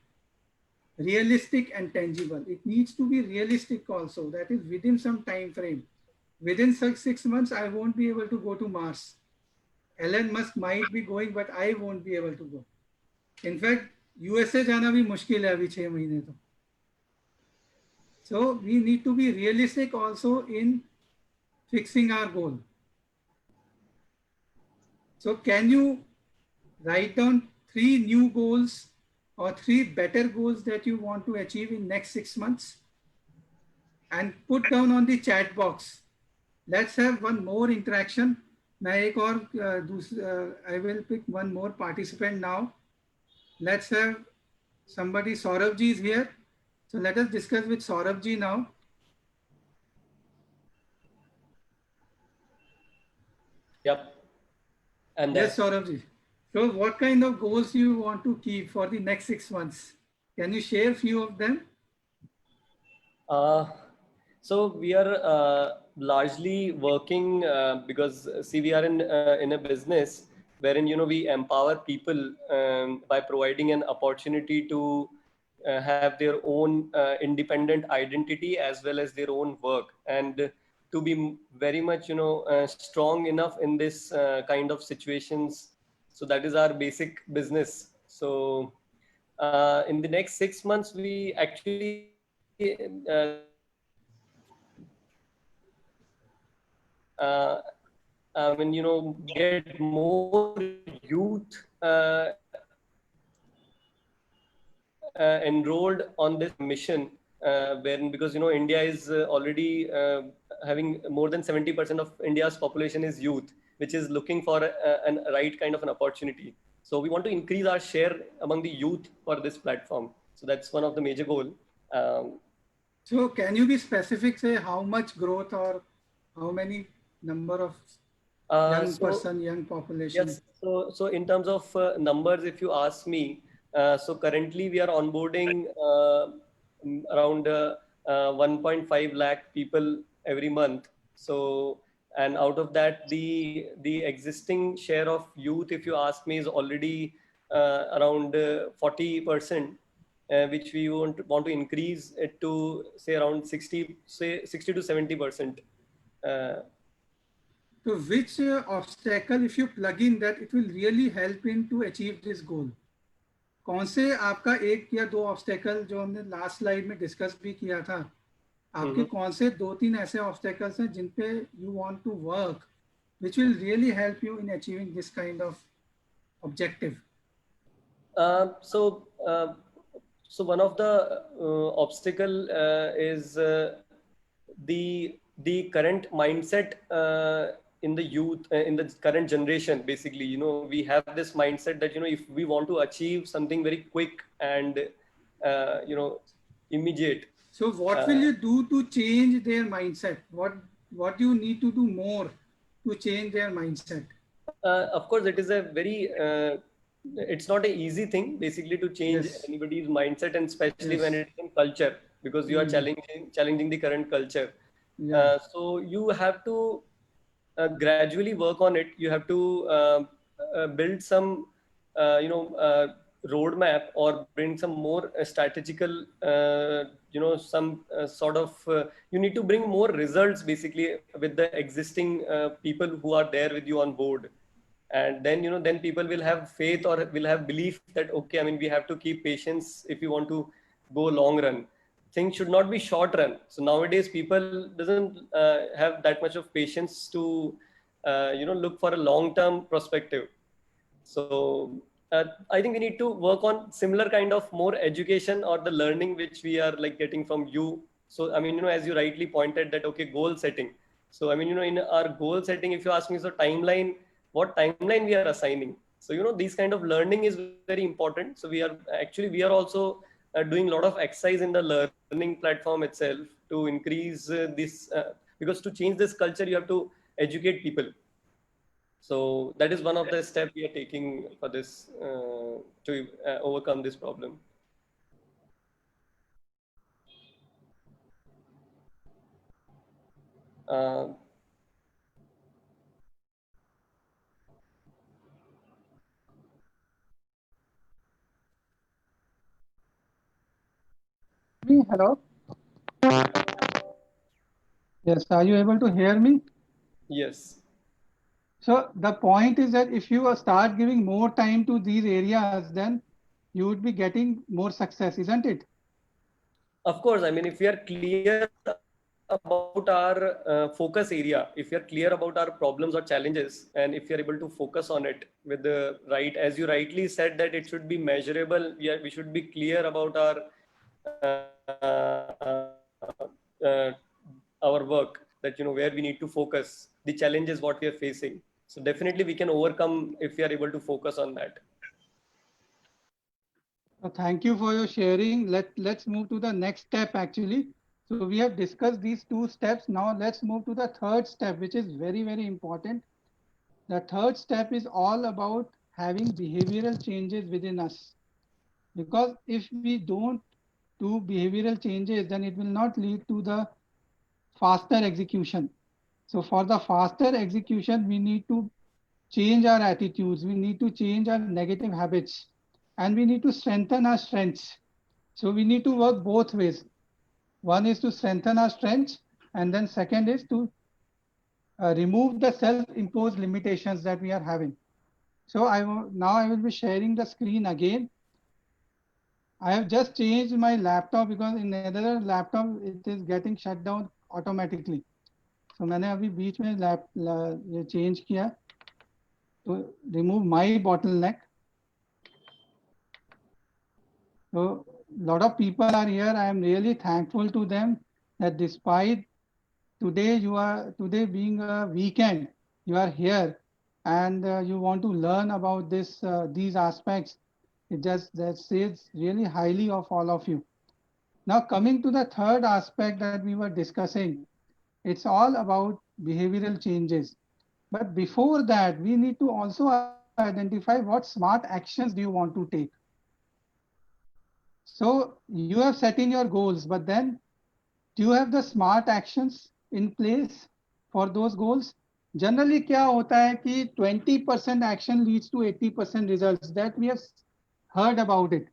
realistic and tangible. It needs to be realistic also, that is within some time frame. Within 6 months, I won't be able to go to Mars. Elon Musk might be going, but I won't be able to go. In fact, USA जाना भी मुश्किल है अभी 6 महीने तो. So we need to be realistic also in fixing our goal. So can you write down 3 new goals or 3 better goals that you want to achieve in next 6 months and put down on the chat box. Let's have one more interaction. I will pick one more participant now. Let's have somebody. Saurabh ji is here. So let us discuss with Saurabh ji now. Yep. And yes, Saurabh ji. So what kind of goals you want to keep for the next 6 months? Can you share a few of them? So we are largely working because see, we are in a business wherein, you know, we empower people by providing an opportunity to have their own independent identity as well as their own work, and to be very much, you know, strong enough in this kind of situations. So that is our basic business. So in the next 6 months, we actually I mean, you know, get more youth enrolled on this mission, wherein, because, you know, India is already having more than 70% of India's population is youth, which is looking for a right kind of an opportunity. So we want to increase our share among the youth for this platform. So that's one of the major goal. So can you be specific, say how much growth or how many number of young population? Yes. So in terms of numbers, if you ask me, so currently we are onboarding around 1.5 lakh people every month. So, and out of that, the existing share of youth, if you ask me, is already around 40%, which we want to increase it to say around 60 to 70%. So which obstacle, if you plug in that, it will really help in to achieve this goal? कौन से आपका एक या दो obstacle जो हमने last slide में discuss भी किया था, आपके कौन से 2-3 ऐसे ऑब्स्टेकल्स हैं जिन पे you want to work which will really help you in achieving this kind of objective? So one of the obstacle is the current mindset in the youth, in the current generation. Basically, you know, we have this mindset that, you know, if we want to achieve something very quick and you know, immediate. So what will you do to change their mindset? What do you need to do more to change their mindset? Of course, it is a very it's not an easy thing basically to change anybody's mindset, and especially when it's in culture, because you are challenging the current culture. So you have to gradually work on it. You have to build some you know, roadmap, or bring some more strategical you know, some sort of you need to bring more results basically with the existing people who are there with you on board. And then, you know, then people will have faith or will have belief that, okay, I mean, we have to keep patience if we want to go long run. Things should not be short run. So nowadays people doesn't have that much of patience to you know, look for a long term perspective. So I think we need to work on similar kind of more education or the learning which we are like getting from you. So I mean, you know, as you rightly pointed that, okay, goal setting. So I mean, you know, in our goal setting, if you ask me, so timeline, what timeline we are assigning. So, you know, these kind of learning is very important. So we are also doing a lot of exercise in the learning platform itself to increase this, because to change this culture, you have to educate people. So that is one of the steps we are taking for this to overcome this problem. Uh, Me, hello. Yes, are you able to hear me? yes. So the point is that if you start giving more time to these areas, then you would be getting more success, isn't it? Of course, I mean, if we are clear about our focus area, if we are clear about our problems or challenges, and if we are able to focus on it with the right, as you rightly said, that it should be measurable, we should be clear about our work, that, you know, where we need to focus, the challenges what we are facing. So definitely we can overcome if we are able to focus on that. Thank you for your sharing. Let's move to the next step actually. So we have discussed these two steps. Now let's move to the third step, which is very, very important. The third step is all about having behavioral changes within us. Because if we don't do behavioral changes, then it will not lead to the faster execution. So for the faster execution, we need to change our attitudes. We need to change our negative habits, and we need to strengthen our strengths. So we need to work both ways. One is to strengthen our strengths, and then second is to remove the self-imposed limitations that we are having. So now I will be sharing the screen again. I have just changed my laptop because in another laptop it is getting shut down automatically. So मैंने अभी बीच में ये change किया to remove my bottleneck. So a lot of people are here. I am really thankful to them that despite today being a weekend, you are here and you want to learn about these aspects. That says really highly of all of you. Now coming to the third aspect that we were discussing, it's all about behavioral changes. But before that, we need to also identify what smart actions do you want to take. So you have set in your goals, but then do you have the smart actions in place for those goals? Generally क्या होता है कि 20% action leads to 80% results. That we have heard about it.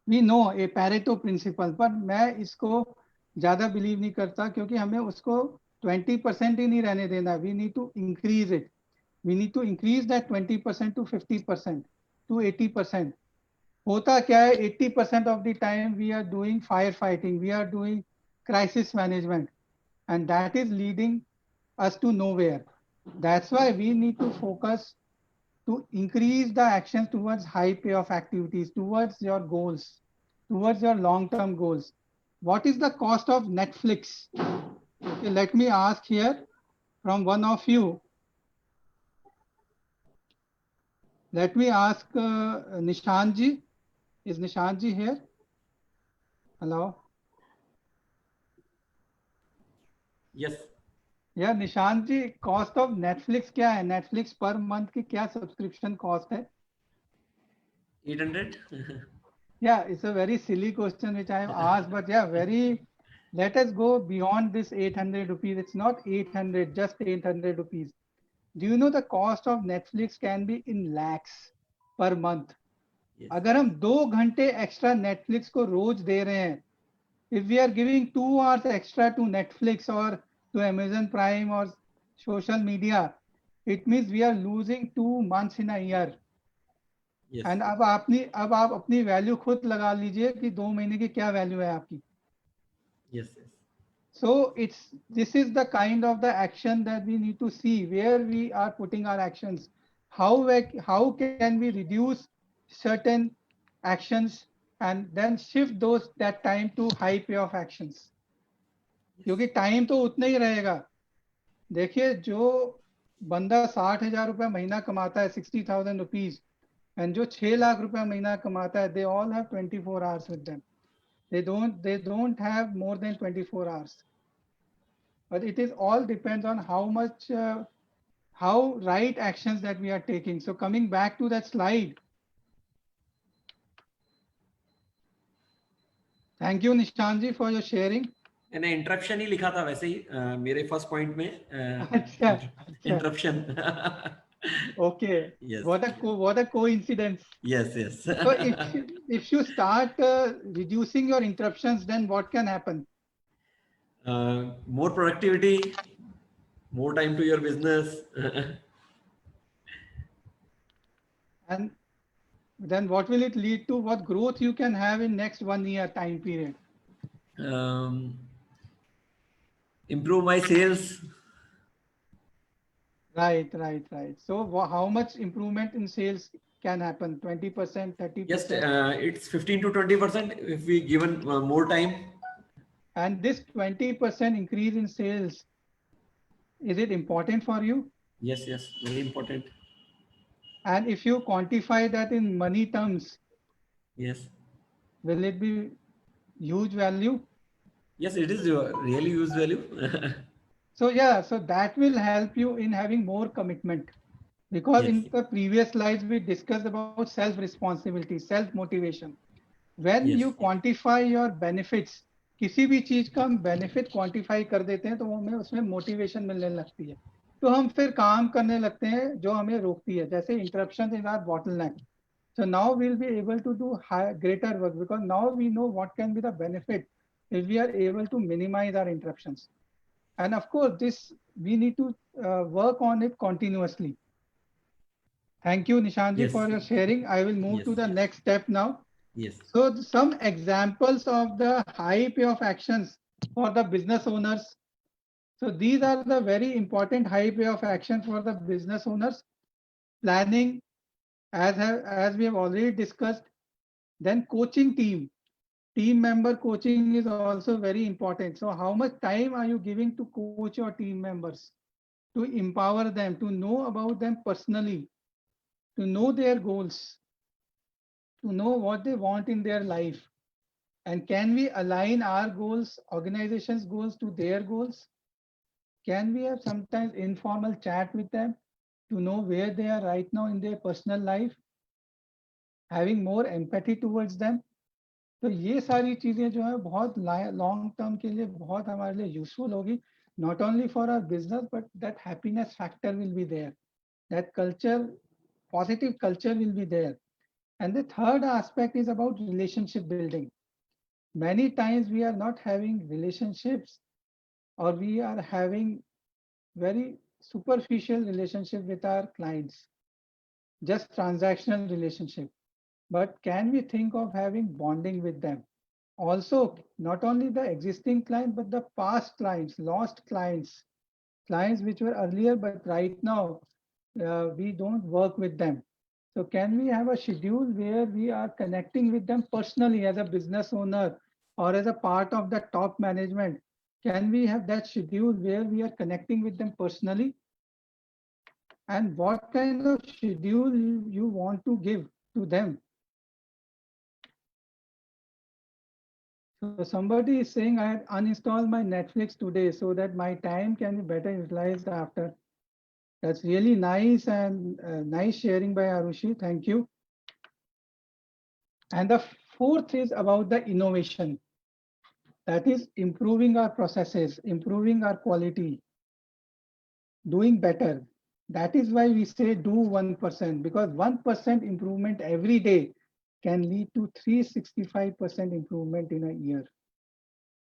We know a Pareto principle, but मैं इसको ज़्यादा believe नहीं करता क्योंकि हमें उसको 20% ही नहीं रहने देना. We need to increase it. We need to increase that 20% to 50% to 80%. होता क्या है 80% of the time we are doing firefighting, we are doing crisis management, and that is leading us to nowhere. That's why we need to focus to increase the actions towards high payoff activities, towards your goals, towards your long-term goals. What is the cost of Netflix? Okay, let me ask here from one of you. Let me ask Nishanji. Is Nishanji here? Hello. Yes. Yeah, Nishanji, cost of Netflix क्या है? Netflix per month की क्या subscription cost है? 800. Yeah, it's a very silly question which I have asked, but yeah, let us go beyond this 800 rupees. It's not 800, just 800 rupees. Do you know the cost of Netflix can be in lakhs per month? Yes. अगर हम 2 घंटे extra Netflix को रोज दे रहे हैं, if we are giving 2 hours extra to Netflix or to Amazon Prime or social media, it means we are losing 2 months in a year. Yes. And अब आप अपनी value खुद लगा लीजिए कि 2 महीने की क्या वैल्यू है आपकी. Yes. Yes. So this is the kind of the action that we need to see where we are putting our actions. How can we reduce certain actions and then shift that time to high payoff actions? क्योंकि time तो उतना ही रहेगा. देखिए जो बंदा 60,000 रुपया महीना कमाता है 60,000 rupees and जो 6 लाख रुपया महीना कमाता है, they all have 24 hours with them. They don't have more than 24 hours. But it is all depends on how right actions that we are taking. So coming back to that slide. Thank you, Nishanji, for your sharing. मैंने interruption ही लिखा था वैसे ही मेरे first point में अच्छा, अच्छा. Interruption. Okay. Yes. What a coincidence. Yes, yes. So if you start reducing your interruptions, then what can happen? More productivity, more time to your business. And then what will it lead to? What growth you can have in next 1 year time period? Improve my sales. Right, right, right. So how much improvement in sales can happen? 20%, 30%? Yes, it's 15 to 20% if we given more time. And this 20% increase in sales, is it important for you? Yes, yes, very important. And if you quantify that in money terms, Yes. will it be huge value? Yes, it is really use value. So yeah, so that will help you in having more commitment. Because Yes. in the previous slides, we discussed about self-responsibility, self-motivation. When Yes. you quantify your benefits, किसी भी चीज का हम benefit quantify कर देते हैं तो वो हमें उसमें मोटिवेशन मिलने लगती है, तो हम फिर काम करने लगते हैं जो हमें रोकती है, जैसे interruption in our bottleneck. So now we'll be able to do greater work because now we know what can be the benefit if we are able to minimize our interruptions. And of course, this we need to work on it continuously. Thank you, Nishanji, Yes. for your sharing. I will move Yes, to the yes. next step now. Yes. So some examples of the high payoff actions for the business owners. So these are the very important high payoff action for the business owners. Planning, as we have already discussed. Then coaching team member coaching is also very important. So how much time are you giving to coach your team members, to empower them, to know about them personally, to know their goals, to know what they want in their life? And can we align our goals, organization's goals to their goals? Can we have sometimes informal chat with them to know where they are right now in their personal life? Having more empathy towards them. तो ये सारी चीजें जो है बहुत long term के लिए बहुत हमारे लिए यूजफुल होगी, not only for our business but that happiness factor will be there, that culture, positive culture will be there. And the third aspect is about relationship building. Many times we are not having relationships, or we are having very superficial relationship with our clients, just transactional relationship. But can we think of having bonding with them? Also, not only the existing client, but the past clients, lost clients, clients which were earlier, but right now we don't work with them. So can we have a schedule where we are connecting with them personally as a business owner or as a part of the top management? Can we have that schedule where we are connecting with them personally? And what kind of schedule you want to give to them? So somebody is saying I had uninstalled my Netflix today so that my time can be better utilized after. That's really nice, and nice sharing by Arushi. Thank you. And the fourth is about the innovation. That is improving our processes, improving our quality, doing better. That is why we say do 1%, because 1% improvement every day can lead to 365% improvement in a year.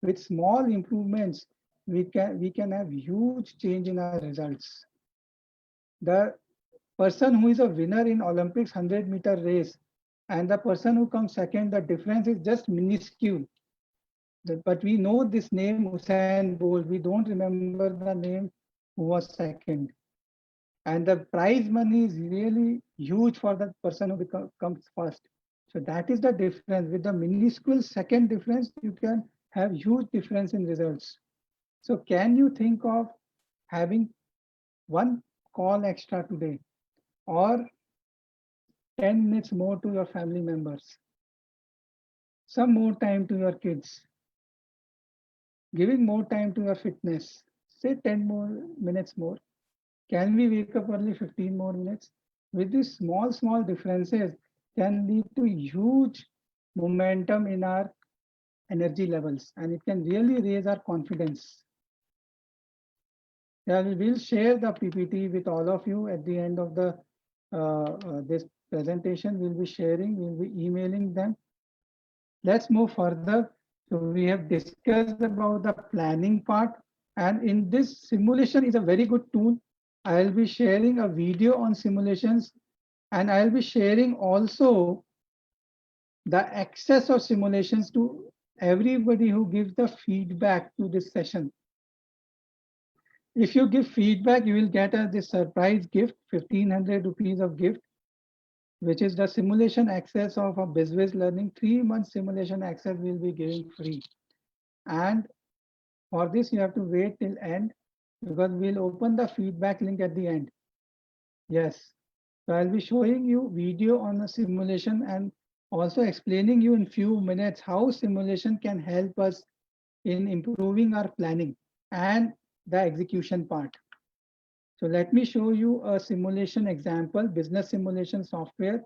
With small improvements, we can have huge change in our results. The person who is a winner in Olympics 100-meter race and the person who comes second, the difference is just minuscule. But we know this name Usain Bolt. We don't remember the name who was second. And the prize money is really huge for the person who comes first. So that is the difference. With the minuscule second difference, you can have huge difference in results. So can you think of having one call extra today, or 10 minutes more to your family members, some more time to your kids, giving more time to your fitness, say 10 more minutes more? Can we wake up early 15 more minutes? With these small differences can lead to huge momentum in our energy levels, and it can really raise our confidence. Yeah, we will share the PPT with all of you at the end of the this presentation. We'll be sharing, we'll be emailing them. Let's move further. So we have discussed about the planning part, and in this simulation is a very good tool. I'll be sharing a video on simulations, and I'll be sharing also the access of simulations to everybody who gives the feedback to this session. If you give feedback, you will get this surprise gift, 1500 rupees of gift, which is the simulation access of a BizWiz Learning. 3-month simulation access will be giving free. And for this, you have to wait till end, because we'll open the feedback link at the end. Yes. So I'll be showing you video on the simulation and also explaining you in few minutes how simulation can help us in improving our planning and the execution part. So let me show you a simulation example, business simulation software.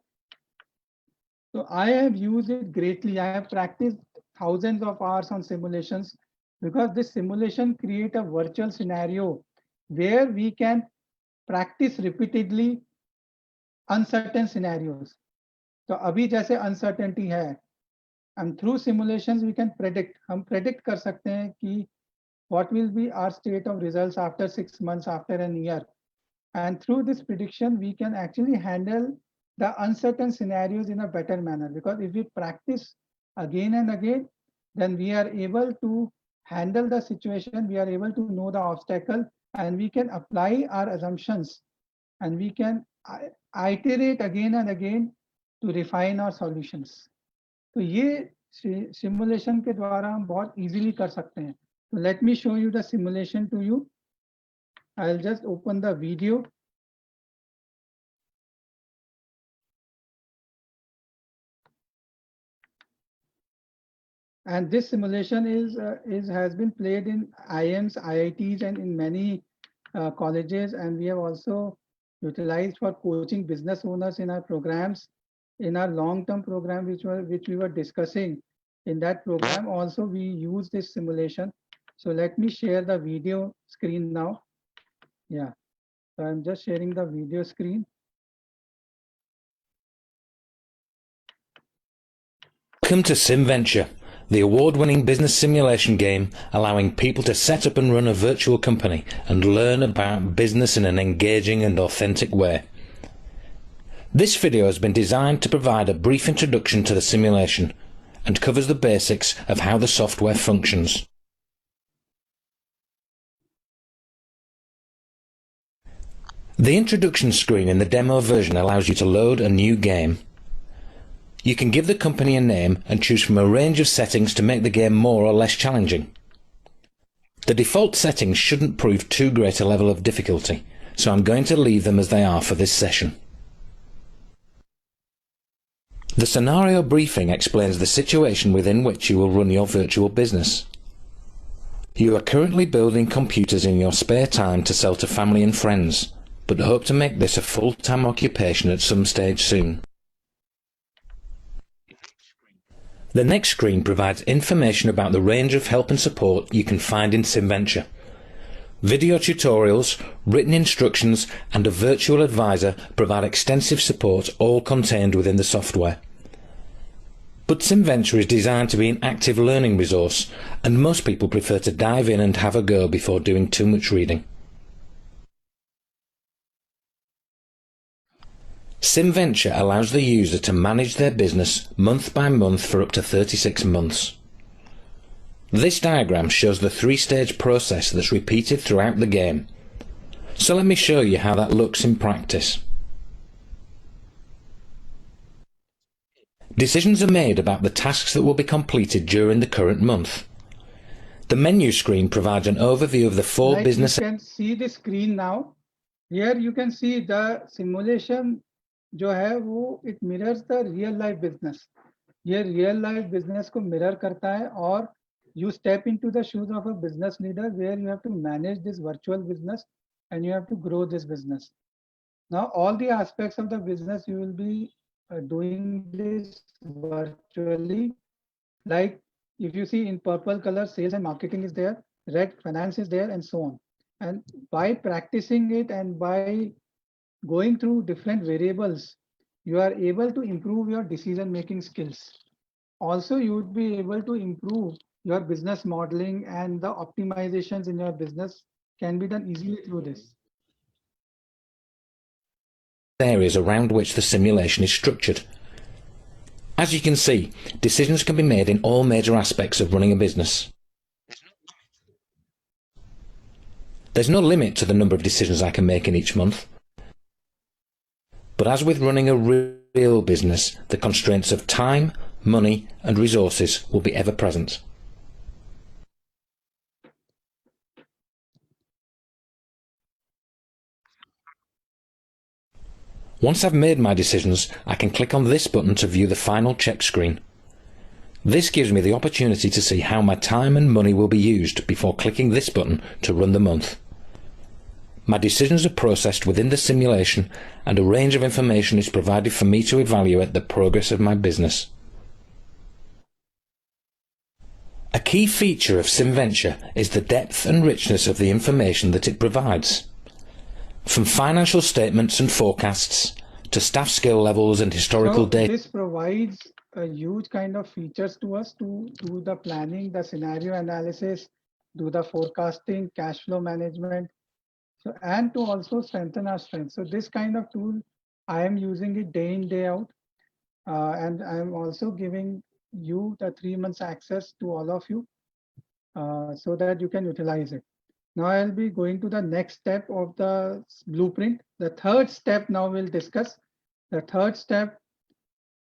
So I have used it greatly. I have practiced thousands of hours on simulations, because this simulation create a virtual scenario where we can practice repeatedly uncertain scenarios. So अभी जैसे uncertainty है, and through simulations we can predict. हम predict कर सकते हैं कि what will be our state of results after 6 months, after an year. And through this prediction, we can actually handle the uncertain scenarios in a better manner, because if we practice again and again, then we are able to handle the situation, we are able to know the obstacle, and we can apply our assumptions, and we can iterate again and again to refine our solutions. तो ये simulation के द्वारा हम बहुत easily कर सकते हैं. So let me show you the simulation to you. I'll just open the video. And this simulation has been played in IIMs, IITs, and in many colleges. And we have also utilized for coaching business owners in our programs, in our long-term program, which we were discussing. In that program, also we use this simulation. So let me share the video screen now. Yeah, so I'm just sharing the video screen. Welcome to SimVenture, the award-winning business simulation game allowing people to set up and run a virtual company and learn about business in an engaging and authentic way. This video has been designed to provide a brief introduction to the simulation and covers the basics of how the software functions. The introduction screen in the demo version allows you to load a new game. You can give the company a name and choose from a range of settings to make the game more or less challenging. The default settings shouldn't prove too great a level of difficulty, so I'm going to leave them as they are for this session. The scenario briefing explains the situation within which you will run your virtual business. You are currently building computers in your spare time to sell to family and friends, but hope to make this a full-time occupation at some stage soon. The next screen provides information about the range of help and support you can find in SimVenture. Video tutorials, written instructions, and a virtual advisor provide extensive support, all contained within the software. But SimVenture is designed to be an active learning resource, and most people prefer to dive in and have a go before doing too much reading. SimVenture allows the user to manage their business month by month for up to 36 months. This diagram shows the 3-stage process that's repeated throughout the game. So let me show you how that looks in practice. Decisions are made about the tasks that will be completed during the current month. The menu screen provides an overview of the 4 business... You can see the screen now. Here you can see the simulation जो है वो it mirrors the real life business. ये real life business को mirror करता है, और you step into the shoes of a business leader where you have to manage this virtual business and you have to grow this business. Now all the aspects of the business you will be doing this virtually, like If you see in purple color, sales and marketing is there, red finance is there, and so on. And by practicing it and by going through different variables, you are able to improve your decision making skills. Also, you would be able to improve your business modeling, and the optimizations in your business can be done easily through this. Areas around which the simulation is structured. As you can see, decisions can be made in all major aspects of running a business. There's no limit to the number of decisions I can make in each month. But as with running a real business, the constraints of time, money and resources will be ever present. Once I've made my decisions, I can click on this button to view the final check screen. This gives me the opportunity to see how my time and money will be used before clicking this button to run the month. My decisions are processed within the simulation, and a range of information is provided for me to evaluate the progress of my business. A key feature of SimVenture is the depth and richness of the information that it provides. From financial statements and forecasts to staff skill levels and historical data. This provides a huge kind of features to us to do the planning, the scenario analysis, do the forecasting, cash flow management, so, and to also strengthen our strength. So this kind of tool, I am using it day in, day out. And I'm also giving you the 3 months access to all of you so that you can utilize it. Now I'll be going to the next step of the blueprint. The third step now we'll discuss. The third step,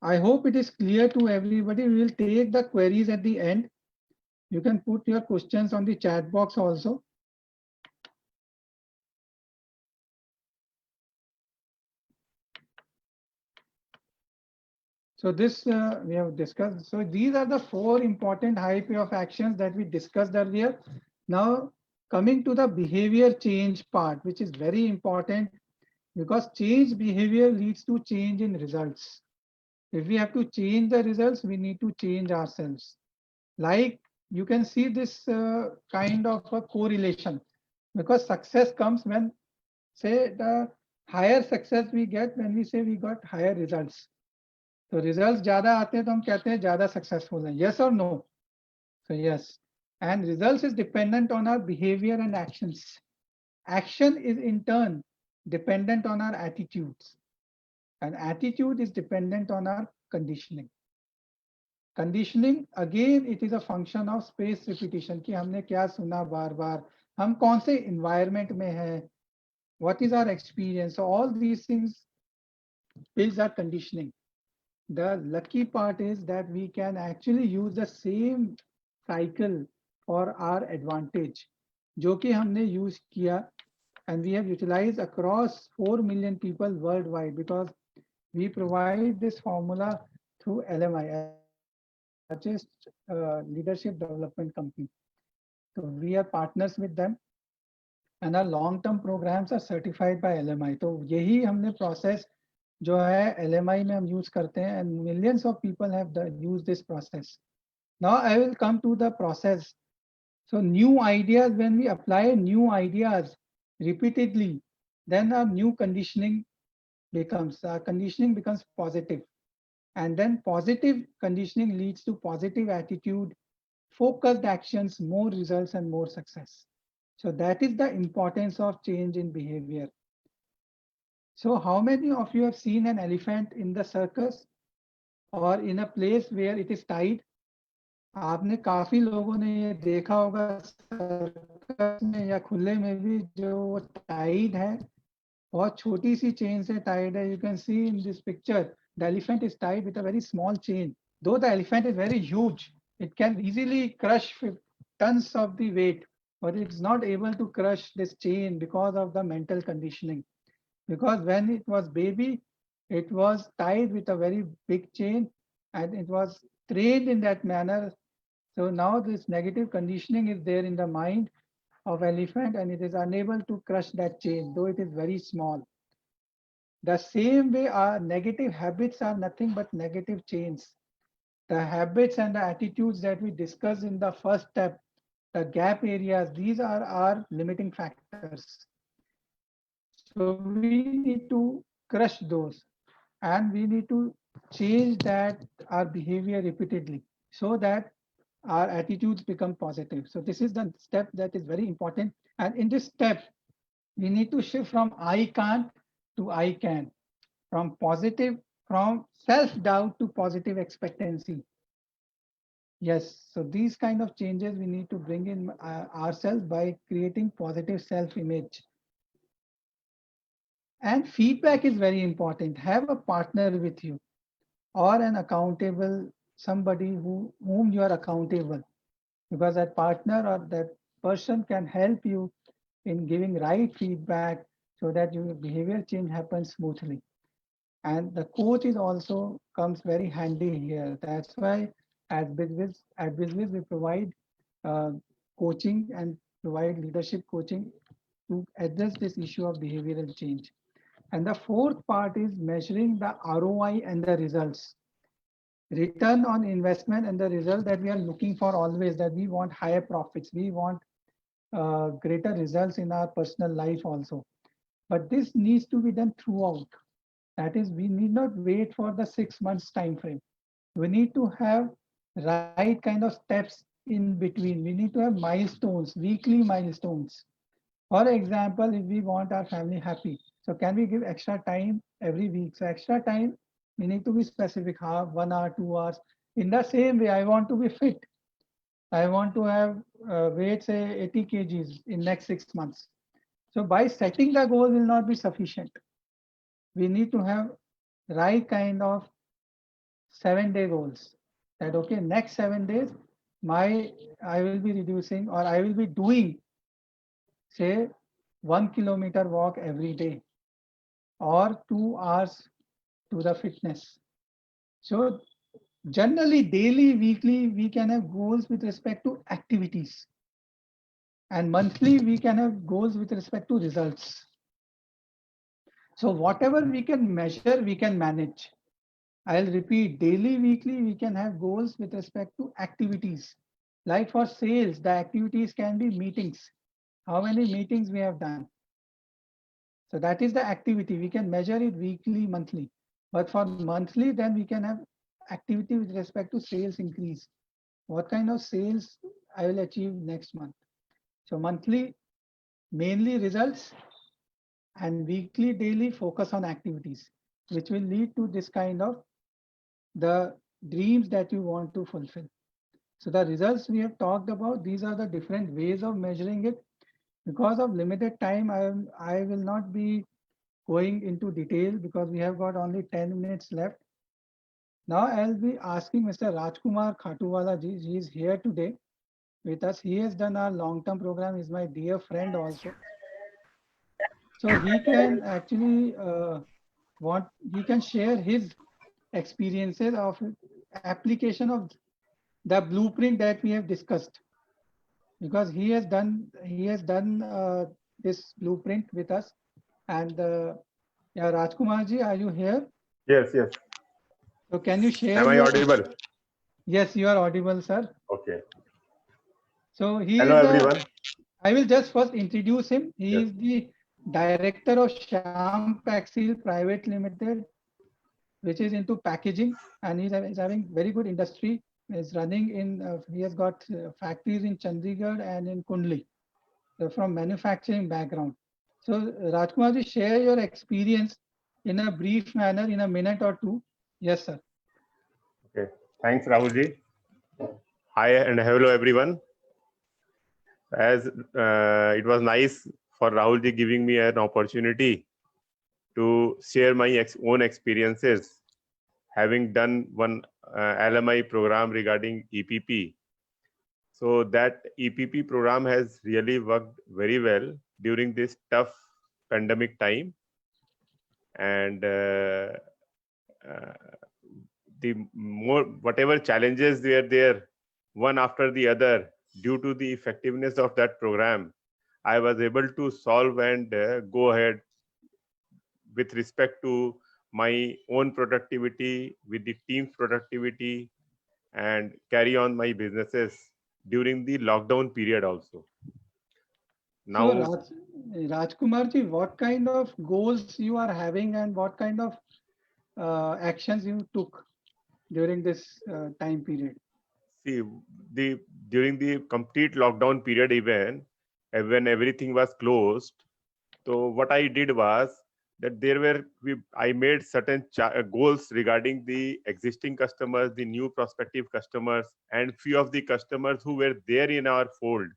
I hope it is clear to everybody. We will take the queries at the end. You can put your questions on the chat box also. So this we have discussed. So these are the 4 important high payoff actions that we discussed earlier. Now coming to the behavior change part, which is very important because change behavior leads to change in results. If we have to change the results, we need to change ourselves. Like you can see this kind of a correlation, because success comes when, say, the higher success we get when we say we got higher results. So results ज़्यादा आते हैं तो हम कहते हैं ज़्यादा successful हैं. Yes or no? So yes. And results is dependent on our behavior and actions. Action is in turn dependent on our attitudes. And attitude is dependent on our conditioning. Conditioning, again, it is a function of space repetition कि हमने क्या सुना बार बार, हम कौन से environment में हैं, what is our experience. So all these things builds our conditioning. The lucky part is that we can actually use the same cycle for our advantage, जो कि हमने use किया, and we have utilized across 4 million people worldwide because we provide this formula through LMI, largest leadership development company. So we are partners with them, and our long-term programs are certified by LMI. तो यही हमने process जो है LMI में हम use करते हैं, and millions of people have used this process. Now I will come to the process. So new ideas, when we apply new ideas repeatedly, then our new conditioning becomes positive. And then positive conditioning leads to positive attitude, focused actions, more results and more success. So that is the importance of change in behavior. So how many of you have seen an elephant in the circus or in a place where it is tied? आपने काफी लोगों ने ये देखा होगा circus में या खुले में भी जो टाइड है, बहुत छोटी सी चेन से टाइड है. You can see in this picture, the elephant is tied with a very small chain. Though the elephant is very huge, it can easily crush tons of the weight, but it's not able to crush this chain because of the mental conditioning. Because when it was baby, it was tied with a very big chain and it was trained in that manner. So now this negative conditioning is there in the mind of elephant and it is unable to crush that chain, though it is very small. The same way our negative habits are nothing but negative chains. the habits and the attitudes that we discussed in the first step, the gap areas, these are our limiting factors. So we need to crush those, and we need to change that our behavior repeatedly so that our attitudes become positive. So this is the step that is very important. And in this step, we need to shift from I can't to I can, from self-doubt to positive expectancy. Yes, so these kind of changes we need to bring in ourselves by creating positive self-image. And feedback is very important. Have a partner with you or an accountable, somebody whom you are accountable, because that partner or that person can help you in giving right feedback so that your behavior change happens smoothly. And the coach is also comes very handy here. That's why at BizWiz we provide coaching and provide leadership coaching to address this issue of behavioral change. And the fourth part is measuring the ROI and the results. Return on investment and the result that we are looking for always, that we want higher profits, we want greater results in our personal life also. But this needs to be done throughout. That is, we need not wait for the 6 months time frame. We need to have right kind of steps in between. We need to have milestones, weekly milestones. For example, if we want our family happy, so can we give extra time every week? So extra time, we need to be specific, 1 hour, 2 hours. In the same way, I want to be fit. I want to have weight, say 80 kgs in next 6 months. So by setting the goal will not be sufficient. We need to have right kind of 7-day goals. That okay, next 7 days, I will be reducing or I will be doing, say 1 kilometer walk every day or 2 hours to the fitness. So generally daily, weekly, we can have goals with respect to activities. And monthly, we can have goals with respect to results. So whatever we can measure, we can manage. I'll repeat, daily, weekly, we can have goals with respect to activities. Like for sales, the activities can be meetings. How many meetings we have done? So that is the activity. We can measure it weekly, monthly. But for monthly, then we can have activity with respect to sales increase. What kind of sales I will achieve next month? So monthly, mainly results, and weekly, daily focus on activities, which will lead to this kind of the dreams that you want to fulfill. So the results we have talked about, these are the different ways of measuring it. Because of limited time, I will not be going into detail because we have got only 10 minutes left. Now I'll be asking Mr. Rajkumar Khatuwala ji. He is here today with us. He has done our long-term program. He's my dear friend also. So he can actually he can share his experiences of application of the blueprint that we have discussed, because he has done this blueprint with us. And yeah, Rajkumar ji, are you here? Yes, yes. So can you share? Am I audible? Yes, you are audible, sir. Okay. So he Hello, is everyone. I will just first introduce him. He Yes. is the director of Shyam Paxil Private Limited, which is into packaging, and he's having very good industry. Is running in. He has got factories in Chandigarh and in Kundli. So from manufacturing background. So Rajkumar ji, share your experience in a brief manner, in a minute or two. Yes, sir. Okay. Thanks, Rahul ji. Hi and hello, everyone. As it was nice for Rahul ji giving me an opportunity to share my own experiences, having done one LMI program regarding EPP. So that EPP program has really worked very well during this tough pandemic time. And whatever challenges were there, one after the other, due to the effectiveness of that program, I was able to solve and go ahead with respect to my own productivity, with the team's productivity, and carry on my businesses during the lockdown period also. Now, So Rajkumar ji, what kind of goals you are having and what kind of actions you took during this time period? see, during the complete lockdown period, even when everything was closed, so what I did was that I made certain goals regarding the existing customers, the new prospective customers, and few of the customers who were there in our fold.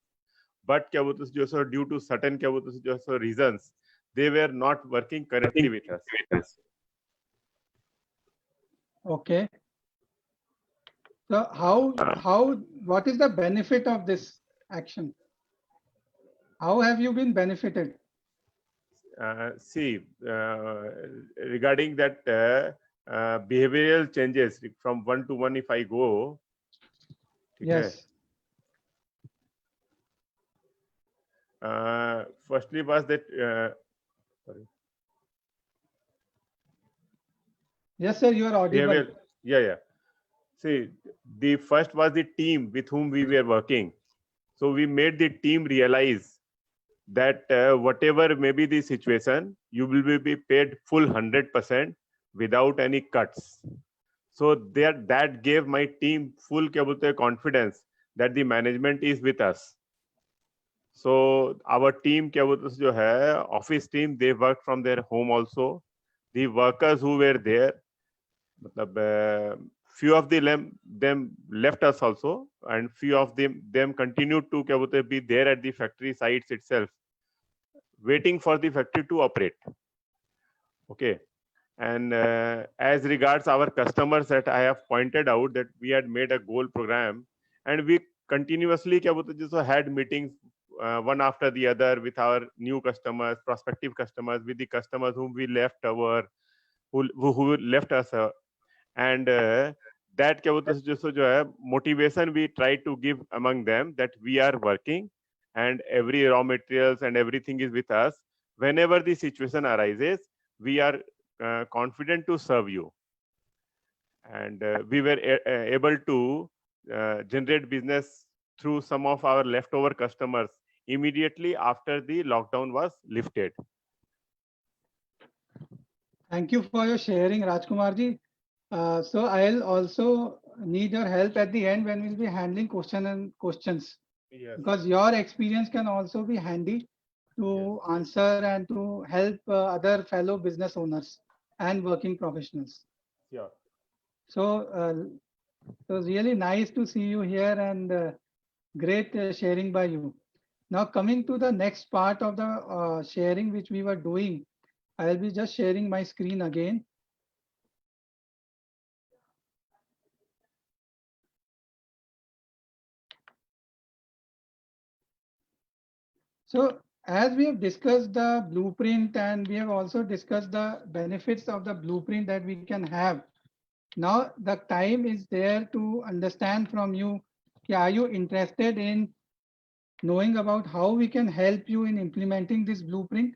But क्या बोलते हैं, जो सो due to certain क्या बोलते हैं, जो सो reasons, they were not working currently with us. Okay. So what is the benefit of this action? How have you been benefited? Regarding that behavioral changes from one to one, if I go, Yes. Firstly was that sorry. Yes, sir, you are audible. Yeah. See, the first was the team with whom we were working. So we made the team realize that whatever may be the situation, you will be paid full 100% without any cuts. So that gave my team full confidence that the management is with us. So our team जो है office team, they worked from their home also. The workers who were there, few of them left us also, and few of them continued to be there at the factory sites itself, waiting for the factory to operate. Okay. And as regards our customers, that I have pointed out that we had made a goal program, and we continuously had meetings one after the other with our new customers, prospective customers, with the customers whom we left who left us, and that motivation we try to give among them, that we are working and every raw materials and everything is with us. Whenever the situation arises, we are confident to serve you. And we were able to generate business through some of our leftover customers immediately after the lockdown was lifted. Thank you for your sharing, Rajkumar ji. So I'll also need your help at the end when we'll be handling questions. Yes. Because your experience can also be handy to answer and to help other fellow business owners and working professionals. Yeah. So it was really nice to see you here, and great sharing by you. Now coming to the next part of the sharing which we were doing, I'll be just sharing my screen again. So as we have discussed the blueprint, and we have also discussed the benefits of the blueprint that we can have, now the time is there to understand from you, are you interested in knowing about how we can help you in implementing this blueprint?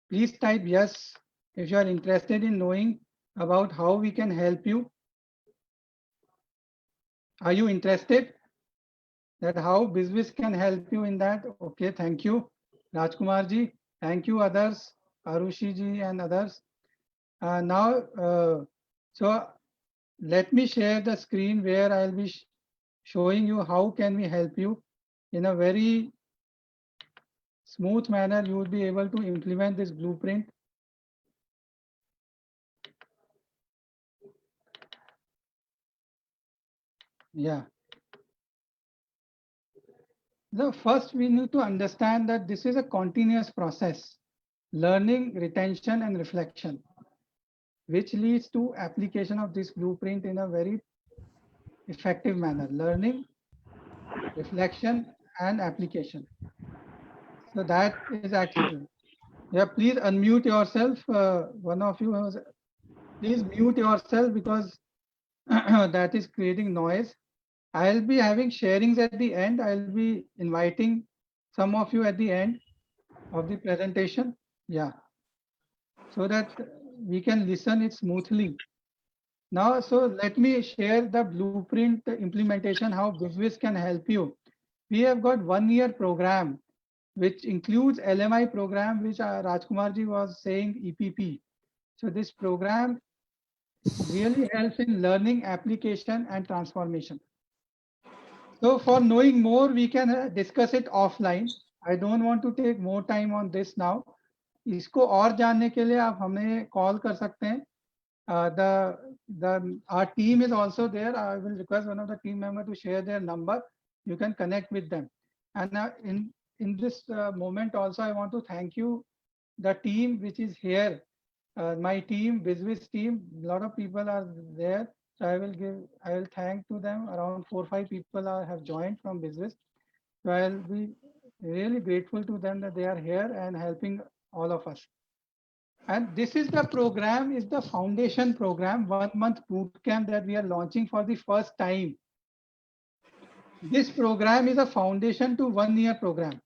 Please type yes if you are interested in knowing about how we can help you. Are you interested that how BizWiz can help you in that? Okay, thank you, Rajkumar ji. Thank you, others, Arushi ji and others. So let me share the screen where I'll be showing you how can we help you in a very smooth manner. You will be able to implement this blueprint. Yeah. So first we need to understand that this is a continuous process, learning, retention, and reflection, which leads to application of this blueprint in a very effective manner. Learning, reflection, and application. So that is actually, yeah, please unmute yourself. One of you has, please mute yourself because that is creating noise. I'll be having sharings at the end. I'll be inviting some of you at the end of the presentation. Yeah. So that we can listen it smoothly. Now, so let me share the blueprint implementation, how BizWiz can help you. We have got 1 year program, which includes LMI program, which Rajkumar ji was saying EPP. So this program really helps in learning, application and transformation. So for knowing more, we can discuss it offline. I don't want to take more time on this now. इसको और जानने के लिए आप हमें call कर सकते हैं. Our team is also there. I will request one of the team member to share their number. You can connect with them. And in this moment also, I want to thank you, the team which is here. My team, BizWiz team, a lot of people are there. So I will thank to them. Around 4 or 5 people have joined from BizWiz. So I'll be really grateful to them that they are here and helping all of us. And this is the program, is the foundation program, 1 month boot camp that we are launching for the first time. This program is a foundation to 1 year program.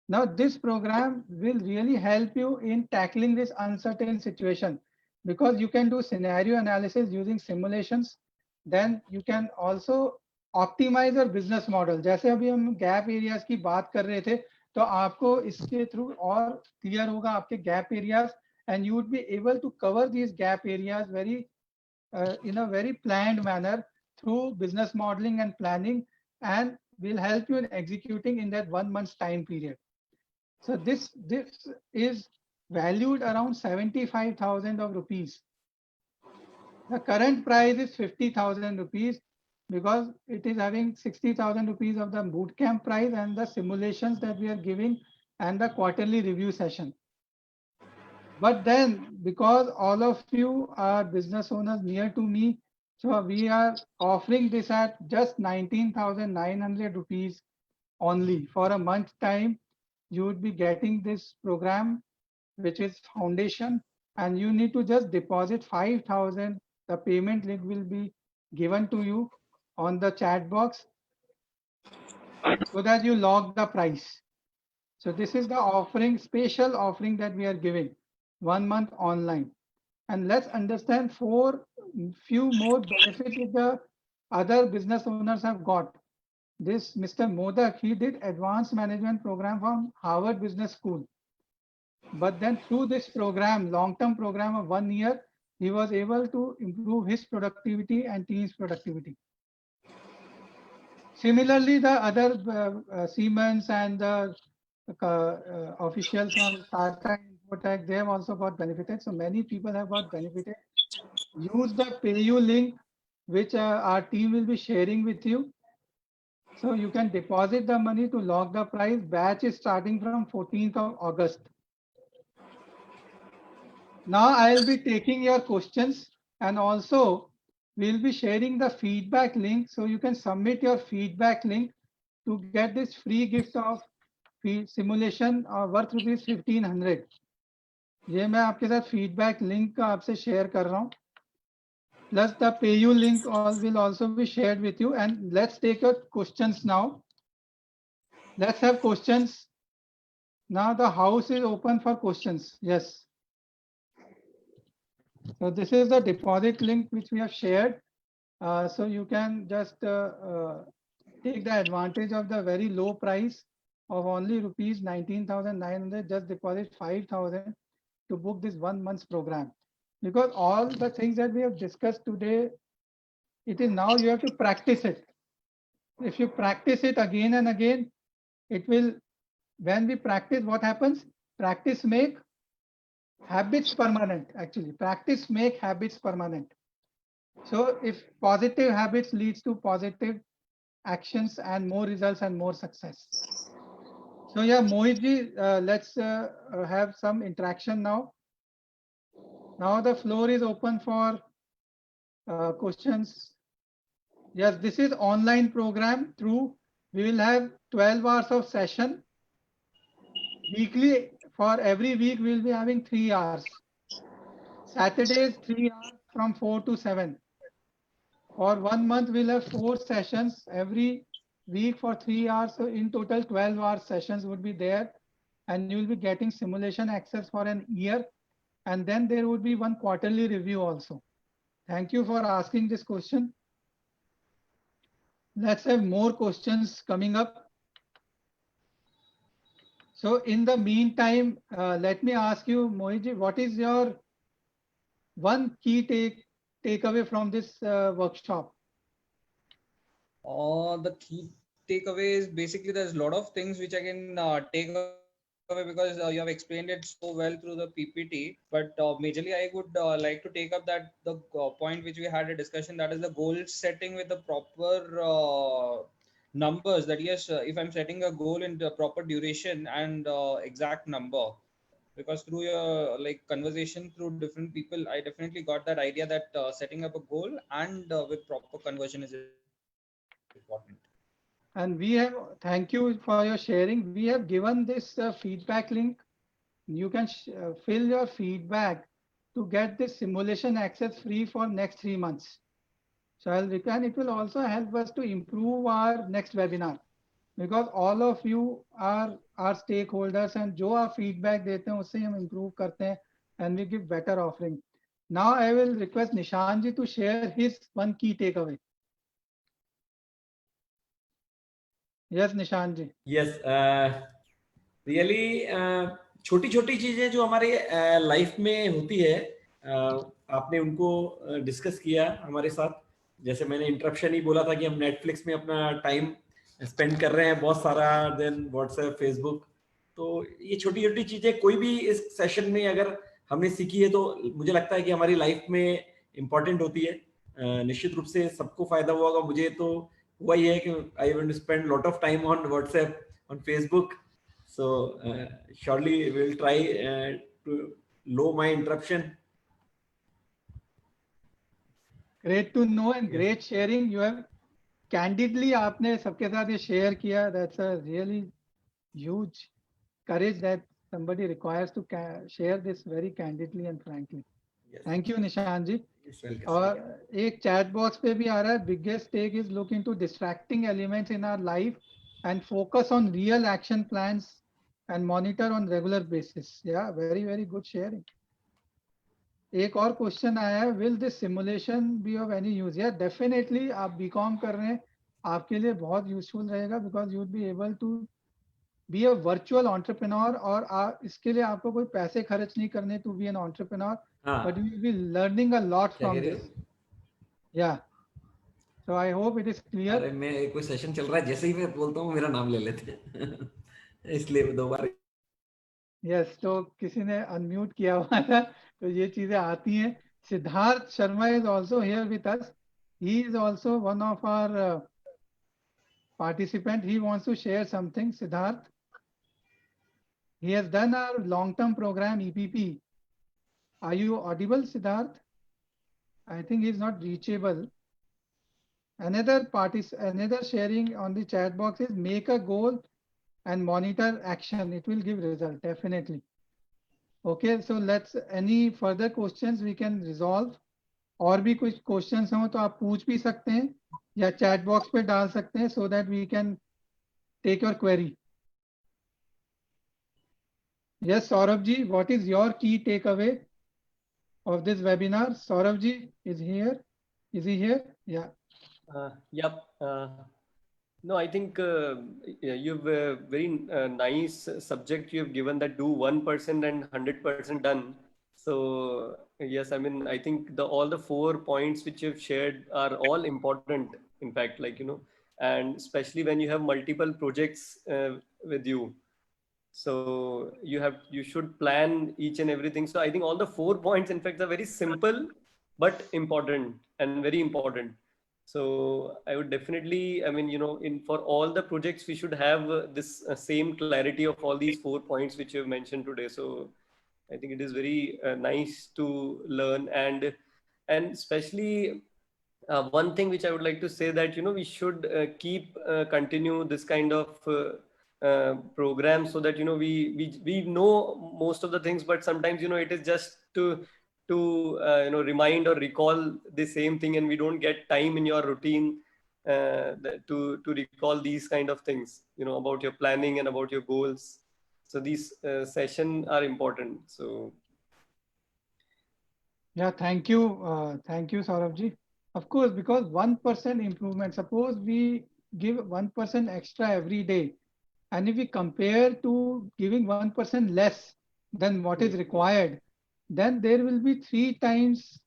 Now, this program will really help you in tackling this uncertain situation, because you can do scenario analysis using simulations. Then you can also optimize your business model. जैसे अभी हम gap areas की बात कर रहे थे, तो आपको इसके through और clear होगा आपके gap areas, and you would be able to cover these gap areas in a very planned manner through business modeling and planning, and will help you in executing in that 1 month's time period. So this is valued around 75,000 of rupees. The current price is 50,000 rupees, because it is having 60,000 rupees of the bootcamp price and the simulations that we are giving and the quarterly review session. But then, because all of you are business owners near to me, so we are offering this at just 19,900 rupees only. For a month time, you would be getting this program, which is foundation, and you need to just deposit 5,000. The payment link will be given to you on the chat box so that you log the price. So this is the offering, special offering that we are giving, 1 month online. And let's understand few more benefits that the other business owners have got. This Mr. Modak, he did advanced management program from Harvard Business School. But then through this program, long-term program of 1 year, he was able to improve his productivity and team's productivity. Similarly, the other Siemens and the officials from Tata Infotech, they have also got benefited. So many people have got benefited. Use the PayU link, which our team will be sharing with you. So you can deposit the money to lock the price. Batch is starting from 14th of August. Now I'll be taking your questions, and also we'll be sharing the feedback link. So you can submit your feedback link to get this free gift of simulation worth rupees 1,500. ये मैं आपके साथ feedback link आपसे share कर रहा हूँ. Plus the PayU link will also be shared with you. And let's take your questions now. Let's have questions. Now the house is open for questions. Yes. So this is the deposit link which we have shared. So you can just take the advantage of the very low price of only rupees 19,900. Just deposit 5,000 to book this 1 month's program. Because all the things that we have discussed today, it is now you have to practice it. If you practice it again and again, it will, when we practice, what happens? Practice make habits permanent. Actually, practice make habits permanent. So if positive habits leads to positive actions and more results and more success. So yeah, Mohitji, let's have some interaction now. Now the floor is open for questions. Yes, this is online program through. We will have 12 hours of session. Weekly, for every week, we will be having 3 hours. Saturdays, 3 hours from 4 to 7. For 1 month, we'll have 4 sessions every week for 3 hours. So in total, 12 hour sessions would be there. And you will be getting simulation access for an year. And then there would be one quarterly review also. Thank you for asking this question. Let's have more questions coming up. So in the meantime, let me ask you, Mohit, what is your one key takeaway from this workshop? The key takeaway is basically there's a lot of things which I can take away because you have explained it so well through the PPT. But majorly, I would like to take up that the point which we had a discussion, that is the goal setting with the proper numbers. That yes, if I'm setting a goal in the proper duration and exact number, because through your like conversation through different people, I definitely got that idea that setting up a goal and with proper conversion is important. And we have, thank you for your sharing. We have given this feedback link. You can fill your feedback to get this simulation access free for next 3 months. So and it will also help us to improve our next webinar, because all of you are our stakeholders and जो आप feedback देते हैं उससे हम improve करते हैं and we give better offering. Now I will request Nishan ji to share his one key takeaway. Yes, Nishan ji. Yes, really छोटी छोटी चीजें जो हमारे लाइफ में होती है, आपने उनको डिस्कस किया हमारे साथ. जैसे मैंने इंटरप्शन ही बोला था कि हम नेटफ्लिक्स में अपना टाइम स्पेंड कर रहे हैं बहुत सारा, देन व्हाट्सएप, फेसबुक. तो ये छोटी छोटी चीजें कोई भी इस सेशन में अगर हमने सीखी है तो मुझे लगता है कि हमारी लाइफ में इम्पोर्टेंट होती है. निश्चित रूप से सबको फायदा हुआ होगा. मुझे तो हुआ ही है कि I want to spend lot of time on WhatsApp, on Facebook. So surely we'll try to low my interruption. Great to know and great sharing. You have candidly आपने सबके साथ ये share किया. That's a really huge courage that somebody requires to share this very candidly and frankly. Yes. Thank you, Nishan ji. Yes, welcome. और एक chat box पे भी आ रहा है. Biggest take is look into distracting elements in our life and focus on real action plans and monitor on regular basis. Yeah, very, very good sharing. एक और question आया है, will this simulation be of any use? Yeah, definitely. आप BCom कर रहे हैं, आपके लिए बहुत useful रहेगा because you would be able to be a virtual entrepreneur. और इसके लिए आपको कोई पैसे खर्च नहीं करने to be an entrepreneur, but you will be learning a lot from this. Yeah. So I hope it is clear. अरे मैं कोई सेशन चल रहा है, जैसे ही मैं बोलता हूँ मेरा नाम ले लेते हैं. इसलिए दो बार. Yes, तो किसी ने unmute किया हुआ था, तो ये चीजें आती हैं. Siddharth Sharma is also here with us. He is also one of our participant. He wants to share something. Siddharth, he has done our long-term program EPP. Are you audible, Siddharth? I think he is not reachable. Another sharing on the chat box is make a goal and monitor action. It will give result, definitely. Okay, so let's, any further questions we can resolve. और भी कुछ questions हो तो आप पूछ भी सकते हैं या chat box पे डाल सकते हैं so that we can take your query. Yes, Saurabh ji, what is your key takeaway of this webinar? Saurabh ji is here. Is he here? Yeah. Yep. No, I think you've a very nice subject you've given, that do 1% and 100% done. So yes, I mean, I think all the 4 points which you've shared are all important, in fact, like, and especially when you have multiple projects with you. So you should plan each and everything. So I think all the 4 points, in fact, are very simple, but important and very important. So I would definitely, I mean, for all the projects, we should have this same clarity of all these 4 points which you have mentioned today. So I think it is very nice to learn, and especially one thing which I would like to say, that we should continue this kind of program, so that we know most of the things, but sometimes it is just to remind or recall the same thing, and we don't get time in your routine to recall these kind of things, about your planning and about your goals. So these sessions are important. So Yeah, thank you. Thank you, Saurabh ji. Of course, because 1% improvement, suppose we give 1% extra every day, and if we compare to giving 1% less than what is required, then there will be 3 times,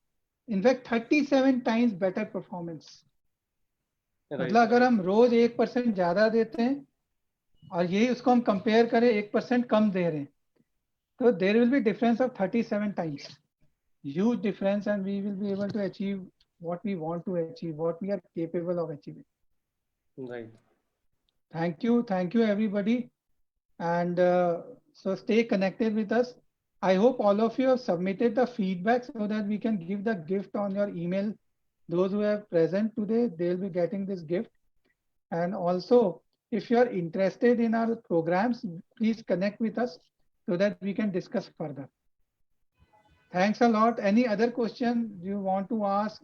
in fact, 37 times better performance. मतलब अगर हम रोज 1% ज्यादा देते हैं और यही उसको हम कंपेयर करें 1% कम दे रहे हैं, तो there will be difference of 37 times, huge difference, and we will be able to achieve what we want to achieve, what we are capable of achieving. Right. Thank you everybody, and so stay connected with us. I hope all of you have submitted the feedback so that we can give the gift on your email. Those who have present today, they'll be getting this gift. And also, if you are interested in our programs, please connect with us so that we can discuss further. Thanks a lot. Any other question you want to ask?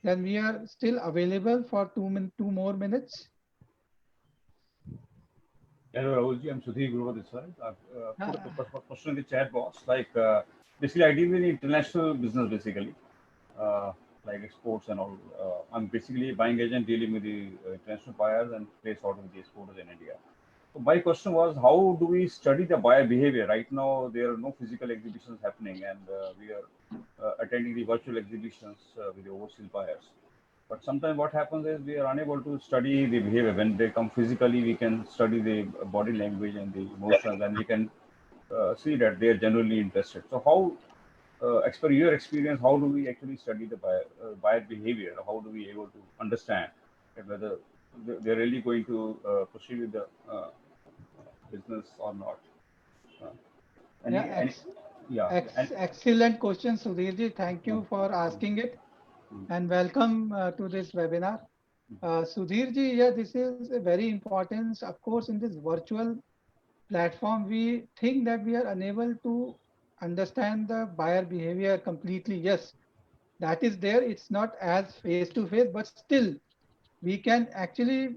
Then we are still available for 2 more minutes. Hello, Rahulji. I'm Sudhir Guru this side. I've put a question in the chat box. Basically, I deal with international business, basically, like exports and all. I'm basically a buying agent dealing with the international buyers and place order with the exporters in India. So my question was, how do we study the buyer behavior? Right now, there are no physical exhibitions happening, and we are attending the virtual exhibitions with the overseas buyers. But sometimes what happens is we are unable to study the behavior. When they come physically, we can study the body language and the emotions, and we can see that they are genuinely interested. So how, as per your experience, how do we actually study the buyer behavior? How do we able to understand whether they're really going to proceed with the business or not? Excellent question, Sudhirji. Thank you for asking it. And welcome to this webinar. Sudhirji, yeah, this is very important. Of course, in this virtual platform, we think that we are unable to understand the buyer behavior completely. Yes, that is there. It's not as face-to-face, but still, we can actually,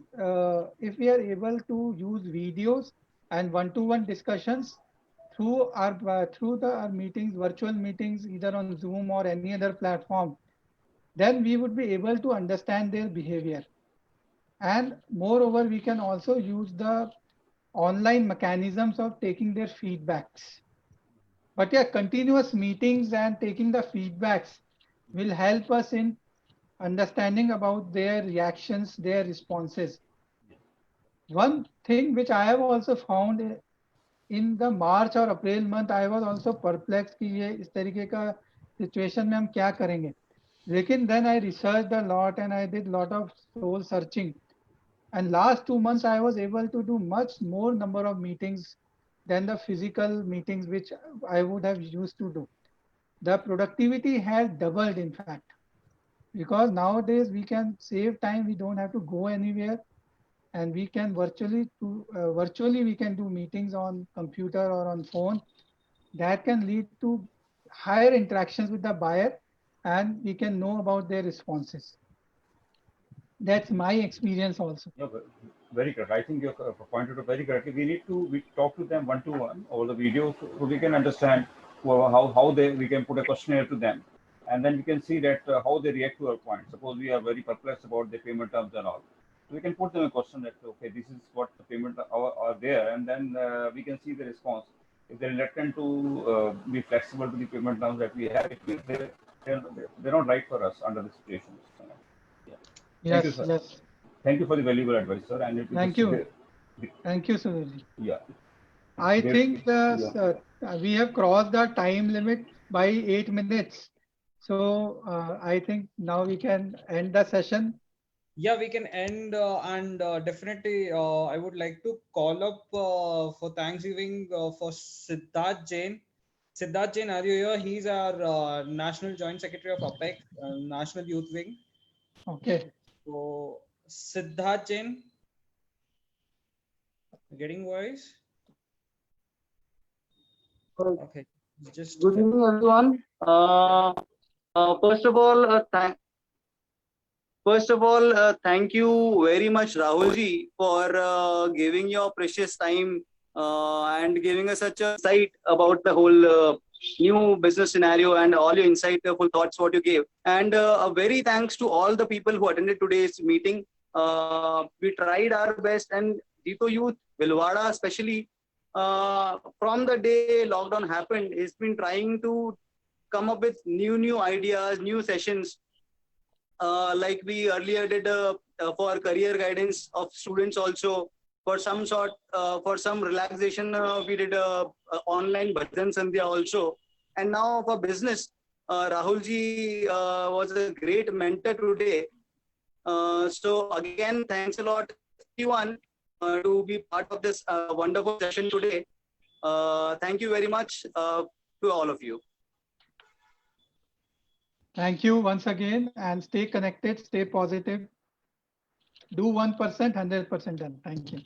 if we are able to use videos and one-to-one discussions through our meetings, virtual meetings, either on Zoom or any other platform, then we would be able to understand their behavior. And moreover, we can also use the online mechanisms of taking their feedbacks. But yeah, continuous meetings and taking the feedbacks will help us in understanding about their reactions, their responses. One thing which I have also found in the March or April month, I was also perplexed कि ये इस तरीके का situation में हम क्या करेंगे. Lekin then I researched a lot and I did a lot of soul searching. And last 2 months, I was able to do much more number of meetings than the physical meetings which I would have used to do. The productivity has doubled, in fact, because nowadays we can save time. We don't have to go anywhere, and we can virtually we can do meetings on computer or on phone. That can lead to higher interactions with the buyer, and we can know about their responses. That's my experience also. No, very correct. I think you pointed out very correctly. We need to talk to them one-to-one over the video so we can understand how we can put a questionnaire to them, and then we can see that how they react to our point. Suppose we are very perplexed about the payment terms and all, so we can put them a question that okay, this is what the payment are there, and then we can see the response. If they're reluctant to be flexible to the payment terms that we have, they're not right for us under the situation. Yes, Thank you, sir. yes. Thank you for the valuable advice, sir. And Thank you. Thank you, Sudhirji. Yeah. I think we have crossed the time limit by 8 minutes. So I think now we can end the session. Yeah, we can end and definitely I would like to call up for Thanksgiving for Siddharth Jain. Siddharth Jain, are you here? He's our National Joint Secretary of APEC, National Youth Wing. Okay. So Siddharth Jain, getting voice? Okay. Just good evening, everyone. First of all, thank you very much, Rahulji, for giving your precious time and giving us such a insight about the whole new business scenario and all your insightful thoughts what you gave. And a very thanks to all the people who attended today's meeting. We tried our best, and Jito Youth, Bhilwara especially, from the day lockdown happened, has been trying to come up with new ideas, new sessions. Like we earlier did for career guidance of students also. For some relaxation, we did online Bhajan Sandhya also. And now for business, Rahulji was a great mentor today. So again, thanks a lot everyone to be part of this wonderful session today. Thank you very much to all of you. Thank you once again, and stay connected, stay positive. Do 1%, 100% done. Thank you.